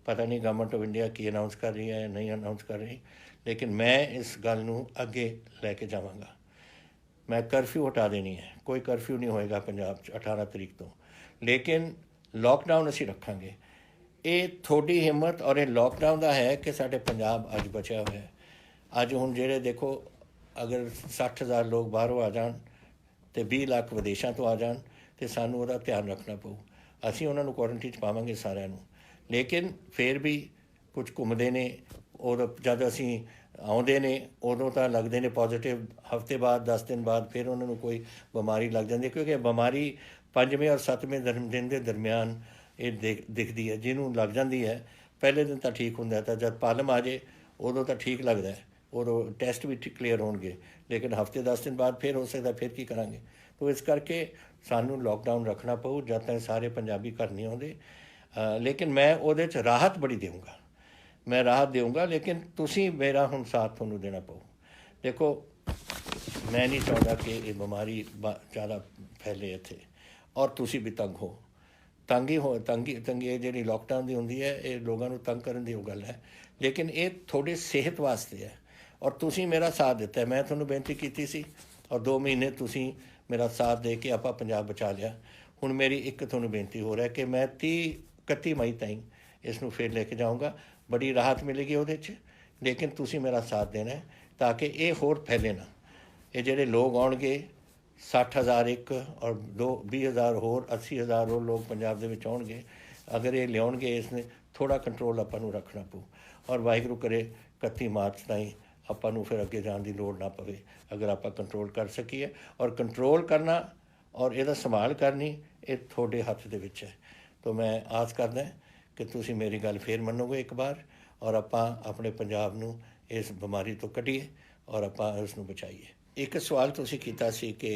Speaker 1: ਪਤਾ ਨਹੀਂ government of India Ki announce ਕਰ ਰਹੀ ਹੈ, ਨਹੀਂ ਅਨਾਊਂਸ ਕਰ ਰਹੀ, ਲੇਕਿਨ ਮੈਂ ਇਸ ਗੱਲ ਨੂੰ ਅੱਗੇ ਲੈ ਕੇ ਜਾਵਾਂਗਾ। ਮੈਂ ਕਰਫਿਊ ਹਟਾ ਦੇਣੀ ਹੈ, ਕੋਈ ਕਰਫਿਊ ਨਹੀਂ ਹੋਏਗਾ ਪੰਜਾਬ 'ਚ 18 ਤਰੀਕ ਤੋਂ, ਲੇਕਿਨ ਲੋਕਡਾਊਨ ਅਸੀਂ ਰੱਖਾਂਗੇ। ਇਹ ਤੁਹਾਡੀ ਹਿੰਮਤ ਔਰ ਇਹ ਲੋਕਡਾਊਨ ਦਾ ਹੈ ਕਿ ਸਾਡੇ ਪੰਜਾਬ ਅੱਜ ਬਚਿਆ ਹੋਇਆ ਹੈ। ਅੱਜ ਹੁਣ ਜਿਹੜੇ ਦੇਖੋ ਅਗਰ 60,000 ਲੋਕ ਬਾਹਰੋਂ ਆ ਜਾਣ ਅਤੇ 20 ਲੱਖ ਵਿਦੇਸ਼ਾਂ ਤੋਂ ਆ ਜਾਣ ਅਤੇ ਸਾਨੂੰ ਉਹਦਾ ਧਿਆਨ ਰੱਖਣਾ ਪਊ। ਅਸੀਂ ਉਹਨਾਂ ਨੂੰ ਕੁਆਰੰਟੀਨ 'ਚ ਪਾਵਾਂਗੇ ਸਾਰਿਆਂ ਨੂੰ, ਲੇਕਿਨ ਫਿਰ ਵੀ ਕੁਝ ਘੁੰਮਦੇ ਨੇ, ਉਦੋਂ ਜਦ ਅਸੀਂ ਆਉਂਦੇ ਨੇ ਉਦੋਂ ਤਾਂ ਲੱਗਦੇ ਨੇ ਪੋਜ਼ੀਟਿਵ, ਹਫ਼ਤੇ ਬਾਅਦ 10 ਦਿਨ ਬਾਅਦ ਫਿਰ ਉਹਨਾਂ ਨੂੰ ਕੋਈ ਬਿਮਾਰੀ ਲੱਗ ਜਾਂਦੀ ਕਿਉਂਕਿ ਬਿਮਾਰੀ 5ਵੇਂ ਔਰ 7ਵੇਂ ਦਿਨ ਦੇ ਦਰਮਿਆਨ ਇਹ ਦਿਖਦੀ ਹੈ। ਜਿਹਨੂੰ ਲੱਗ ਜਾਂਦੀ ਹੈ ਪਹਿਲੇ ਦਿਨ ਤਾਂ ਠੀਕ ਹੁੰਦਾ, ਤਾਂ ਜਦ ਪਾਲਮ ਆ ਜਾਏ ਉਦੋਂ ਤਾਂ ਠੀਕ ਲੱਗਦਾ ਹੈ, ਉਦੋਂ ਟੈਸਟ ਵੀ ਕਲੀਅਰ ਹੋਣਗੇ, ਲੇਕਿਨ ਹਫ਼ਤੇ 10 ਦਿਨ ਬਾਅਦ ਫਿਰ ਹੋ ਸਕਦਾ ਫਿਰ ਕੀ ਕਰਾਂਗੇ। ਤੋ ਇਸ ਕਰਕੇ ਸਾਨੂੰ ਲੋਕਡਾਊਨ ਰੱਖਣਾ ਪਊ ਜਦ ਤੱਕ ਸਾਰੇ ਪੰਜਾਬੀ ਘਰ ਨਹੀਂ ਆਉਂਦੇ। ਲੇਕਿਨ ਮੈਂ ਉਹਦੇ 'ਚ ਰਾਹਤ ਬੜੀ ਦੇਵਾਂਗਾ, ਮੈਂ ਰਾਹਤ ਦੇਵਾਂਗਾ, ਲੇਕਿਨ ਤੁਸੀਂ ਮੇਰਾ ਹੁਣ ਸਾਥ ਤੁਹਾਨੂੰ ਦੇਣਾ ਪਊ। ਦੇਖੋ ਮੈਂ ਨਹੀਂ ਚਾਹੁੰਦਾ ਕਿ ਇਹ ਬਿਮਾਰੀ ਜ਼ਿਆਦਾ ਫੈਲੇ ਇੱਥੇ, ਔਰ ਤੁਸੀਂ ਵੀ ਤੰਗ ਹੋ। ਤੰਗੀ ਇਹ ਜਿਹੜੀ ਲੋਕਡਾਊਨ ਦੀ ਹੁੰਦੀ ਹੈ, ਇਹ ਲੋਕਾਂ ਨੂੰ ਤੰਗ ਕਰਨ ਦੀ ਉਹ ਗੱਲ ਹੈ, ਲੇਕਿਨ ਇਹ ਤੁਹਾਡੀ ਸਿਹਤ ਵਾਸਤੇ ਹੈ। ਔਰ ਤੁਸੀਂ ਮੇਰਾ ਸਾਥ ਦਿੱਤਾ, ਮੈਂ ਤੁਹਾਨੂੰ ਬੇਨਤੀ ਕੀਤੀ ਸੀ ਔਰ 2 ਮਹੀਨੇ ਤੁਸੀਂ ਮੇਰਾ ਸਾਥ ਦੇ ਕੇ ਆਪਾਂ ਪੰਜਾਬ ਬਚਾ ਲਿਆ। ਹੁਣ ਮੇਰੀ ਇੱਕ ਤੁਹਾਨੂੰ ਬੇਨਤੀ ਹੋ ਰਿਹਾ ਕਿ ਮੈਂ 31 ਮਈ ਤਾਈਂ ਇਸ ਨੂੰ ਫਿਰ ਲੈ ਕੇ ਜਾਊਂਗਾ, ਬੜੀ ਰਾਹਤ ਮਿਲੇਗੀ ਉਹਦੇ 'ਚ, ਲੇਕਿਨ ਤੁਸੀਂ ਮੇਰਾ ਸਾਥ ਦੇਣਾ ਤਾਂ ਕਿ ਇਹ ਹੋਰ ਫੈਲੇ ਨਾ। ਇਹ ਜਿਹੜੇ ਲੋਕ ਆਉਣਗੇ 60,000 ਇੱਕ ਔਰ 20,000 ਹੋਰ 80,000 ਹੋਰ ਲੋਕ ਪੰਜਾਬ ਦੇ ਵਿੱਚ ਆਉਣਗੇ, ਅਗਰ ਇਹ ਲਿਆਉਣਗੇ ਇਸ ਨੇ ਥੋੜ੍ਹਾ ਕੰਟਰੋਲ ਆਪਾਂ ਨੂੰ ਰੱਖਣਾ ਪਊ। ਔਰ ਵਾਹਿਗੁਰੂ ਕਰੇ 31 ਮਾਰਚ ਤਾਈਂ ਆਪਾਂ ਨੂੰ ਫਿਰ ਅੱਗੇ ਜਾਣ ਦੀ ਲੋੜ ਨਾ ਪਵੇ, ਅਗਰ ਆਪਾਂ ਕੰਟਰੋਲ ਕਰ ਸਕੀਏ। ਔਰ ਕੰਟਰੋਲ ਕਰਨਾ ਔਰ ਇਹਦਾ ਸੰਭਾਲ ਕਰਨੀ ਇਹ ਤੁਹਾਡੇ ਹੱਥ ਦੇ ਵਿੱਚ ਹੈ। ਤਾਂ ਮੈਂ ਆਸ ਕਰਦਾ ਕਿ ਤੁਸੀਂ ਮੇਰੀ ਗੱਲ ਫੇਰ ਮੰਨੋਗੇ ਇੱਕ ਵਾਰ, ਔਰ ਆਪਾਂ ਆਪਣੇ ਪੰਜਾਬ ਨੂੰ ਇਸ ਬਿਮਾਰੀ ਤੋਂ ਕੱਢੀਏ ਔਰ ਆਪਾਂ ਉਸ ਨੂੰ ਬਚਾਈਏ। ਇੱਕ ਸਵਾਲ ਤੁਸੀਂ ਕੀਤਾ ਸੀ ਕਿ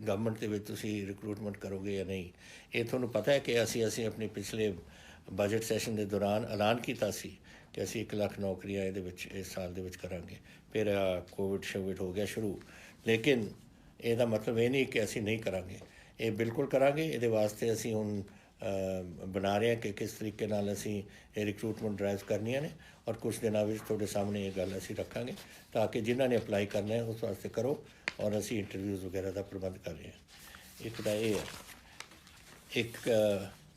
Speaker 1: ਗਵਰਨਮੈਂਟ ਦੇ ਵਿੱਚ ਤੁਸੀਂ ਰਿਕਰੂਟਮੈਂਟ ਕਰੋਗੇ ਜਾਂ ਨਹੀਂ। ਇਹ ਤੁਹਾਨੂੰ ਪਤਾ ਹੈ ਕਿ ਅਸੀਂ ਆਪਣੇ ਪਿਛਲੇ ਬਜਟ ਸੈਸ਼ਨ ਦੇ ਦੌਰਾਨ ਐਲਾਨ ਕੀਤਾ ਸੀ ਕਿ ਅਸੀਂ 1 ਲੱਖ ਨੌਕਰੀਆਂ ਇਹਦੇ ਵਿੱਚ ਇਸ ਸਾਲ ਦੇ ਵਿੱਚ ਕਰਾਂਗੇ। ਫਿਰ ਕੋਵਿਡ ਹੋ ਗਿਆ ਸ਼ੁਰੂ, ਲੇਕਿਨ ਇਹਦਾ ਮਤਲਬ ਇਹ ਨਹੀਂ ਕਿ ਅਸੀਂ ਨਹੀਂ ਕਰਾਂਗੇ, ਇਹ ਬਿਲਕੁਲ ਕਰਾਂਗੇ। ਇਹਦੇ ਵਾਸਤੇ ਅਸੀਂ ਹੁਣ ਬਣਾ ਰਹੇ ਹਾਂ ਕਿ ਕਿਸ ਤਰੀਕੇ ਨਾਲ ਅਸੀਂ ਇਹ ਰਿਕਰੂਟਮੈਂਟ ਡਰਾਈਵ ਕਰਨੀਆਂ ਨੇ, ਔਰ ਕੁਛ ਦਿਨਾਂ ਵਿੱਚ ਤੁਹਾਡੇ ਸਾਹਮਣੇ ਇਹ ਗੱਲ ਅਸੀਂ ਰੱਖਾਂਗੇ ਤਾਂ ਕਿ ਜਿਨ੍ਹਾਂ ਨੇ ਅਪਲਾਈ ਕਰਨਾ ਹੈ ਉਸ ਵਾਸਤੇ ਕਰੋ, ਔਰ ਅਸੀਂ ਇੰਟਰਵਿਊਜ਼ ਵਗੈਰਾ ਦਾ ਪ੍ਰਬੰਧ ਕਰ ਰਹੇ ਹਾਂ। ਇੱਕ ਤਾਂ ਇਹ ਹੈ। ਇੱਕ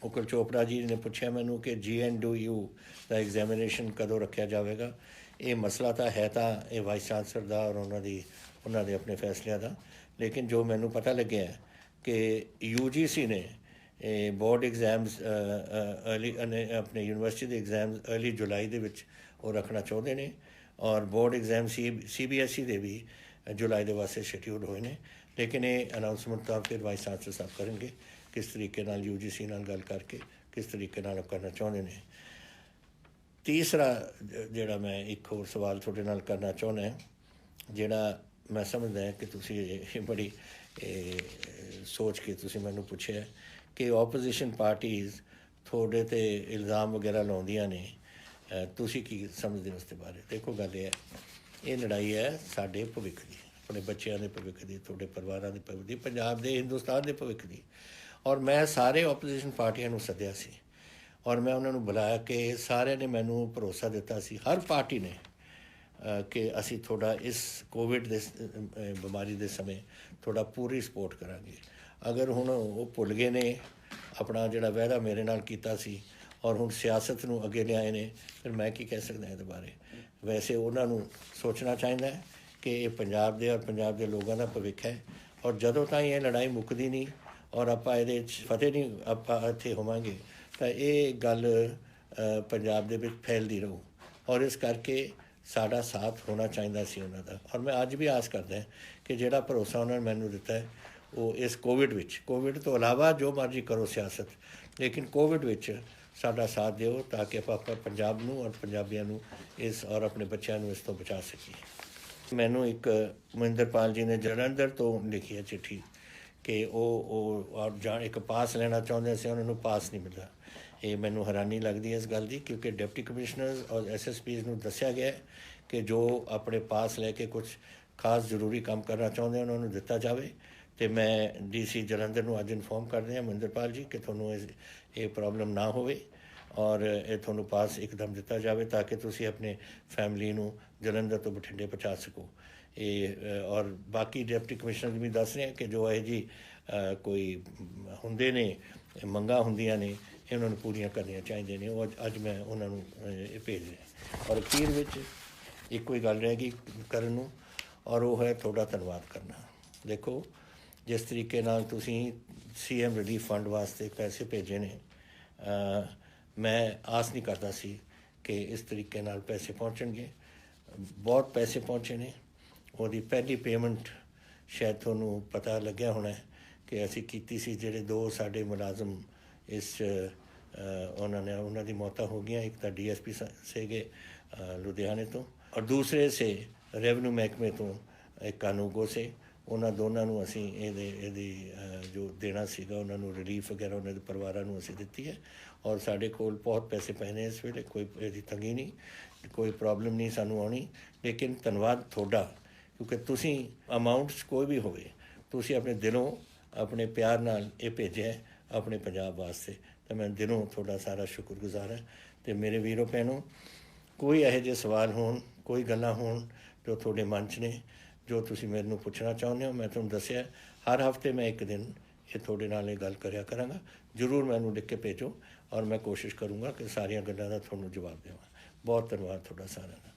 Speaker 1: ਮੁਕੁਲ ਚੋਪੜਾ ਜੀ ਨੇ ਪੁੱਛਿਆ ਮੈਨੂੰ ਕਿ GNDU ਦਾ ਐਗਜ਼ਾਮੀਨੇਸ਼ਨ ਕਦੋਂ ਰੱਖਿਆ ਜਾਵੇਗਾ। ਇਹ ਮਸਲਾ ਤਾਂ ਹੈ ਤਾਂ ਇਹ ਵਾਈਸ ਚਾਂਸਲਰ ਦਾ ਔਰ ਉਹਨਾਂ ਦੇ ਆਪਣੇ ਫੈਸਲਿਆਂ ਦਾ, ਲੇਕਿਨ ਜੋ ਮੈਨੂੰ ਪਤਾ ਲੱਗਿਆ ਕਿ UGC ਨੇ ਬੋਰਡ ਐਗਜ਼ਾਮਸ ਅਰਲੀ ਆਪਣੇ ਯੂਨੀਵਰਸਿਟੀ ਦੇ ਐਗਜ਼ਾਮਸ ਅਰਲੀ ਜੁਲਾਈ ਦੇ ਵਿੱਚ ਉਹ ਰੱਖਣਾ ਚਾਹੁੰਦੇ ਨੇ, ਔਰ ਬੋਰਡ ਐਗਜ਼ਾਮ CBSE ਦੇ ਵੀ ਜੁਲਾਈ ਦੇ ਵਾਸਤੇ ਸ਼ਡਿਊਲ ਹੋਏ ਨੇ। ਲੇਕਿਨ ਇਹ ਅਨਾਊਂਸਮੈਂਟ ਤਾਂ ਫਿਰ ਵਾਈਸ ਚਾਂਸਲਰ ਸਾਹਿਬ ਕਰਨਗੇ, ਕਿਸ ਤਰੀਕੇ ਨਾਲ UGC ਨਾਲ ਗੱਲ ਕਰਕੇ ਕਿਸ ਤਰੀਕੇ ਨਾਲ ਕਰਨਾ ਚਾਹੁੰਦੇ ਨੇ। ਤੀਸਰਾ ਜਿਹੜਾ ਮੈਂ ਇੱਕ ਹੋਰ ਸਵਾਲ ਤੁਹਾਡੇ ਨਾਲ ਕਰਨਾ ਚਾਹੁੰਦਾ, ਜਿਹੜਾ ਮੈਂ ਸਮਝਦਾ ਕਿ ਤੁਸੀਂ ਇਹ ਬੜੀ ਸੋਚ ਕੇ ਤੁਸੀਂ ਮੈਨੂੰ ਪੁੱਛਿਆ ਕਿ ਓਪੋਜੀਸ਼ਨ ਪਾਰਟੀਜ਼ ਤੁਹਾਡੇ 'ਤੇ ਇਲਜ਼ਾਮ ਵਗੈਰਾ ਲਾਉਂਦੀਆਂ ਨੇ, ਤੁਸੀਂ ਕੀ ਸਮਝਦੇ ਹੋ ਉਸ ਦੇ ਬਾਰੇ। ਦੇਖੋ ਗੱਲ ਇਹ ਲੜਾਈ ਹੈ ਸਾਡੇ ਭਵਿੱਖ ਦੀ, ਆਪਣੇ ਬੱਚਿਆਂ ਦੇ ਭਵਿੱਖ ਦੀ, ਤੁਹਾਡੇ ਪਰਿਵਾਰਾਂ ਦੇ ਭਵਿੱਖ ਦੀ, ਪੰਜਾਬ ਦੇ, ਹਿੰਦੁਸਤਾਨ ਦੇ ਭਵਿੱਖ ਦੀ। ਔਰ ਮੈਂ ਸਾਰੇ ਓਪੋਜੀਸ਼ਨ ਪਾਰਟੀਆਂ ਨੂੰ ਸੱਦਿਆ ਸੀ ਔਰ ਮੈਂ ਉਹਨਾਂ ਨੂੰ ਬੁਲਾਇਆ ਕਿ ਸਾਰਿਆਂ ਨੇ ਮੈਨੂੰ ਭਰੋਸਾ ਦਿੱਤਾ ਸੀ, ਹਰ ਪਾਰਟੀ ਨੇ, ਕਿ ਅਸੀਂ ਤੁਹਾਡਾ ਇਸ ਕੋਵਿਡ ਦੇ ਬਿਮਾਰੀ ਦੇ ਸਮੇਂ ਤੁਹਾਡਾ ਪੂਰੀ ਸਪੋਰਟ ਕਰਾਂਗੇ। ਅਗਰ ਹੁਣ ਉਹ ਭੁੱਲ ਗਏ ਨੇ ਆਪਣਾ ਜਿਹੜਾ ਵਾਅਦਾ ਮੇਰੇ ਨਾਲ ਕੀਤਾ ਸੀ ਔਰ ਹੁਣ ਸਿਆਸਤ ਨੂੰ ਅੱਗੇ ਲਿਆਏ ਨੇ, ਫਿਰ ਮੈਂ ਕੀ ਕਹਿ ਸਕਦਾ ਇਹਦੇ ਬਾਰੇ। ਵੈਸੇ ਉਹਨਾਂ ਨੂੰ ਸੋਚਣਾ ਚਾਹੀਦਾ ਕਿ ਇਹ ਪੰਜਾਬ ਦੇ ਔਰ ਪੰਜਾਬ ਦੇ ਲੋਕਾਂ ਦਾ ਭਵਿੱਖ ਹੈ, ਔਰ ਜਦੋਂ ਤਾਈਂ ਇਹ ਲੜਾਈ ਮੁੱਕਦੀ ਨਹੀਂ ਔਰ ਆਪਾਂ ਇਹਦੇ 'ਚ ਫਤਿਹ ਨਹੀਂ ਆਪਾਂ ਇੱਥੇ ਹੋਵਾਂਗੇ ਤਾਂ ਇਹ ਗੱਲ ਪੰਜਾਬ ਦੇ ਵਿੱਚ ਫੈਲਦੀ ਰਹੂ। ਔਰ ਇਸ ਕਰਕੇ ਸਾਡਾ ਸਾਥ ਹੋਣਾ ਚਾਹੀਦਾ ਸੀ ਉਹਨਾਂ ਦਾ। ਔਰ ਮੈਂ ਅੱਜ ਵੀ ਆਸ ਕਰਦਾ ਕਿ ਜਿਹੜਾ ਭਰੋਸਾ ਉਹਨਾਂ ਨੇ ਮੈਨੂੰ ਦਿੱਤਾ ਹੈ ਉਹ ਇਸ ਕੋਵਿਡ ਤੋਂ ਇਲਾਵਾ ਜੋ ਮਰਜ਼ੀ ਕਰੋ ਸਿਆਸਤ, ਲੇਕਿਨ ਕੋਵਿਡ ਵਿੱਚ ਸਾਡਾ ਸਾਥ ਦਿਓ ਤਾਂ ਕਿ ਆਪਾਂ ਪੰਜਾਬ ਨੂੰ ਔਰ ਪੰਜਾਬੀਆਂ ਨੂੰ ਇਸ ਔਰ ਆਪਣੇ ਬੱਚਿਆਂ ਨੂੰ ਇਸ ਤੋਂ ਬਚਾ ਸਕੀਏ। ਮੈਨੂੰ ਇੱਕ ਮਹਿੰਦਰਪਾਲ ਜੀ ਨੇ ਜਲੰਧਰ ਤੋਂ ਲਿਖੀ ਹੈ ਚਿੱਠੀ ਕਿ ਉਹ ਇੱਕ ਪਾਸ ਲੈਣਾ ਚਾਹੁੰਦੇ ਸੀ, ਉਹਨਾਂ ਨੂੰ ਪਾਸ ਨਹੀਂ ਮਿਲਦਾ। ਇਹ ਮੈਨੂੰ ਹੈਰਾਨੀ ਲੱਗਦੀ ਹੈ ਇਸ ਗੱਲ ਦੀ, ਕਿਉਂਕਿ ਡਿਪਟੀ ਕਮਿਸ਼ਨਰਸ ਔਰ SSPs ਨੂੰ ਦੱਸਿਆ ਗਿਆ ਕਿ ਜੋ ਆਪਣੇ ਪਾਸ ਲੈ ਕੇ ਕੁਛ ਖਾਸ ਜ਼ਰੂਰੀ ਕੰਮ ਕਰਨਾ ਚਾਹੁੰਦੇ ਉਹਨਾਂ ਨੂੰ ਦਿੱਤਾ ਜਾਵੇ। ਅਤੇ ਮੈਂ DC ਜਲੰਧਰ ਨੂੰ ਅੱਜ ਇਨਫੋਰਮ ਕਰਦੇ ਹਾਂ ਮਹਿੰਦਰਪਾਲ ਜੀ ਕਿ ਤੁਹਾਨੂੰ ਇਹ ਪ੍ਰੋਬਲਮ ਨਾ ਹੋਵੇ ਔਰ ਇਹ ਤੁਹਾਨੂੰ ਪਾਸ ਇੱਕਦਮ ਦਿੱਤਾ ਜਾਵੇ ਤਾਂ ਕਿ ਤੁਸੀਂ ਆਪਣੇ ਫੈਮਿਲੀ ਨੂੰ ਜਲੰਧਰ ਤੋਂ ਬਠਿੰਡੇ ਪਹੁੰਚਾ ਸਕੋ। ਔਰ ਬਾਕੀ ਡਿਪਟੀ ਕਮਿਸ਼ਨਰ ਵੀ ਦੱਸ ਰਹੇ ਕਿ ਜੋ ਇਹ ਜੀ ਕੋਈ ਹੁੰਦੇ ਨੇ ਮੰਗਾਂ ਹੁੰਦੀਆਂ ਨੇ ਇਹਨਾਂ ਨੂੰ ਪੂਰੀਆਂ ਕਰਨੀਆਂ ਚਾਹੀਦੀਆਂ ਨੇ, ਉਹ ਅੱਜ ਮੈਂ ਉਹਨਾਂ ਨੂੰ ਇਹ ਭੇਜ ਰਿਹਾ। ਔਰ ਅਖੀਰ ਵਿੱਚ ਇੱਕੋ ਹੀ ਗੱਲ ਰਹਿ ਗਈ ਕਰਨ ਨੂੰ, ਔਰ ਉਹ ਹੈ ਤੁਹਾਡਾ ਧੰਨਵਾਦ ਕਰਨਾ। ਦੇਖੋ ਜਿਸ ਤਰੀਕੇ ਨਾਲ ਤੁਸੀਂ CM ਰਿਲੀਫ ਫੰਡ ਵਾਸਤੇ ਪੈਸੇ ਭੇਜੇ ਨੇ, ਮੈਂ ਆਸ ਨਹੀਂ ਕਰਦਾ ਸੀ ਕਿ ਇਸ ਤਰੀਕੇ ਨਾਲ ਪੈਸੇ ਪਹੁੰਚਣਗੇ। ਬਹੁਤ ਪੈਸੇ ਪਹੁੰਚੇ ਨੇ। ਉਹਦੀ ਪਹਿਲੀ ਪੇਮੈਂਟ ਸ਼ਾਇਦ ਤੁਹਾਨੂੰ ਪਤਾ ਲੱਗਿਆ ਹੋਣਾ ਕਿ ਅਸੀਂ ਕੀਤੀ ਸੀ, ਜਿਹੜੇ 2 ਸਾਡੇ ਮੁਲਾਜ਼ਮ ਇਸ ਉਹਨਾਂ ਦੀ ਮੌਤਾਂ ਹੋ ਗਈਆਂ। ਇੱਕ ਤਾਂ DSP ਸੀਗੇ ਲੁਧਿਆਣੇ ਤੋਂ, ਔਰ ਦੂਸਰੇ ਸੇ ਰੈਵਨਿਊ ਮਹਿਕਮੇ ਤੋਂ ਇੱਕ ਕਾਨੂੰਗੋ ਸੇ, ਉਹਨਾਂ ਦੋਨਾਂ ਨੂੰ ਅਸੀਂ ਇਹਦੀ ਜੋ ਦੇਣਾ ਸੀਗਾ ਉਹਨਾਂ ਨੂੰ ਰਿਲੀਫ ਵਗੈਰਾ ਉਹਨਾਂ ਦੇ ਪਰਿਵਾਰਾਂ ਨੂੰ ਅਸੀਂ ਦਿੱਤੀ ਹੈ। ਔਰ ਸਾਡੇ ਕੋਲ ਬਹੁਤ ਪੈਸੇ ਪਏ ਨੇ ਇਸ ਵੇਲੇ, ਕੋਈ ਇਹਦੀ ਤੰਗੀ ਨਹੀਂ, ਕੋਈ ਪ੍ਰੋਬਲਮ ਨਹੀਂ ਸਾਨੂੰ ਆਉਣੀ। ਲੇਕਿਨ ਧੰਨਵਾਦ ਤੁਹਾਡਾ, ਕਿਉਂਕਿ ਤੁਸੀਂ ਅਮਾਊਂਟਸ ਕੋਈ ਵੀ ਹੋਵੇ, ਤੁਸੀਂ ਆਪਣੇ ਦਿਲੋਂ ਆਪਣੇ ਪਿਆਰ ਨਾਲ ਇਹ ਭੇਜਿਆ ਆਪਣੇ ਪੰਜਾਬ ਵਾਸਤੇ, ਤਾਂ ਮੈਂ ਦਿਲੋਂ ਤੁਹਾਡਾ ਸਾਰਾ ਸ਼ੁਕਰਗੁਜ਼ਾਰ ਹਾਂ। ਅਤੇ ਮੇਰੇ ਵੀਰੋ ਭੈਣੋ, ਕੋਈ ਇਹੋ ਜਿਹੇ ਸਵਾਲ ਹੋਣ, ਕੋਈ ਗੱਲਾਂ ਹੋਣ ਜੋ ਤੁਹਾਡੇ ਮਨ 'ਚ ਨੇ, ਜੋ ਤੁਸੀਂ ਮੈਨੂੰ ਪੁੱਛਣਾ ਚਾਹੁੰਦੇ ਹੋ, ਮੈਂ ਤੁਹਾਨੂੰ ਦੱਸਿਆ ਹਰ ਹਫ਼ਤੇ ਮੈਂ ਇੱਕ ਦਿਨ ਇਹ ਤੁਹਾਡੇ ਨਾਲ ਇਹ ਗੱਲ ਕਰਿਆ ਕਰਾਂਗਾ। ਜ਼ਰੂਰ ਮੈਨੂੰ ਲਿਖ ਕੇ ਭੇਜੋ ਔਰ ਮੈਂ ਕੋਸ਼ਿਸ਼ ਕਰੂੰਗਾ ਕਿ ਸਾਰੀਆਂ ਗੱਲਾਂ ਦਾ ਤੁਹਾਨੂੰ ਜਵਾਬ ਦੇਵਾਂ। ਬਹੁਤ ਧੰਨਵਾਦ ਤੁਹਾਡਾ ਸਾਰਿਆਂ ਦਾ।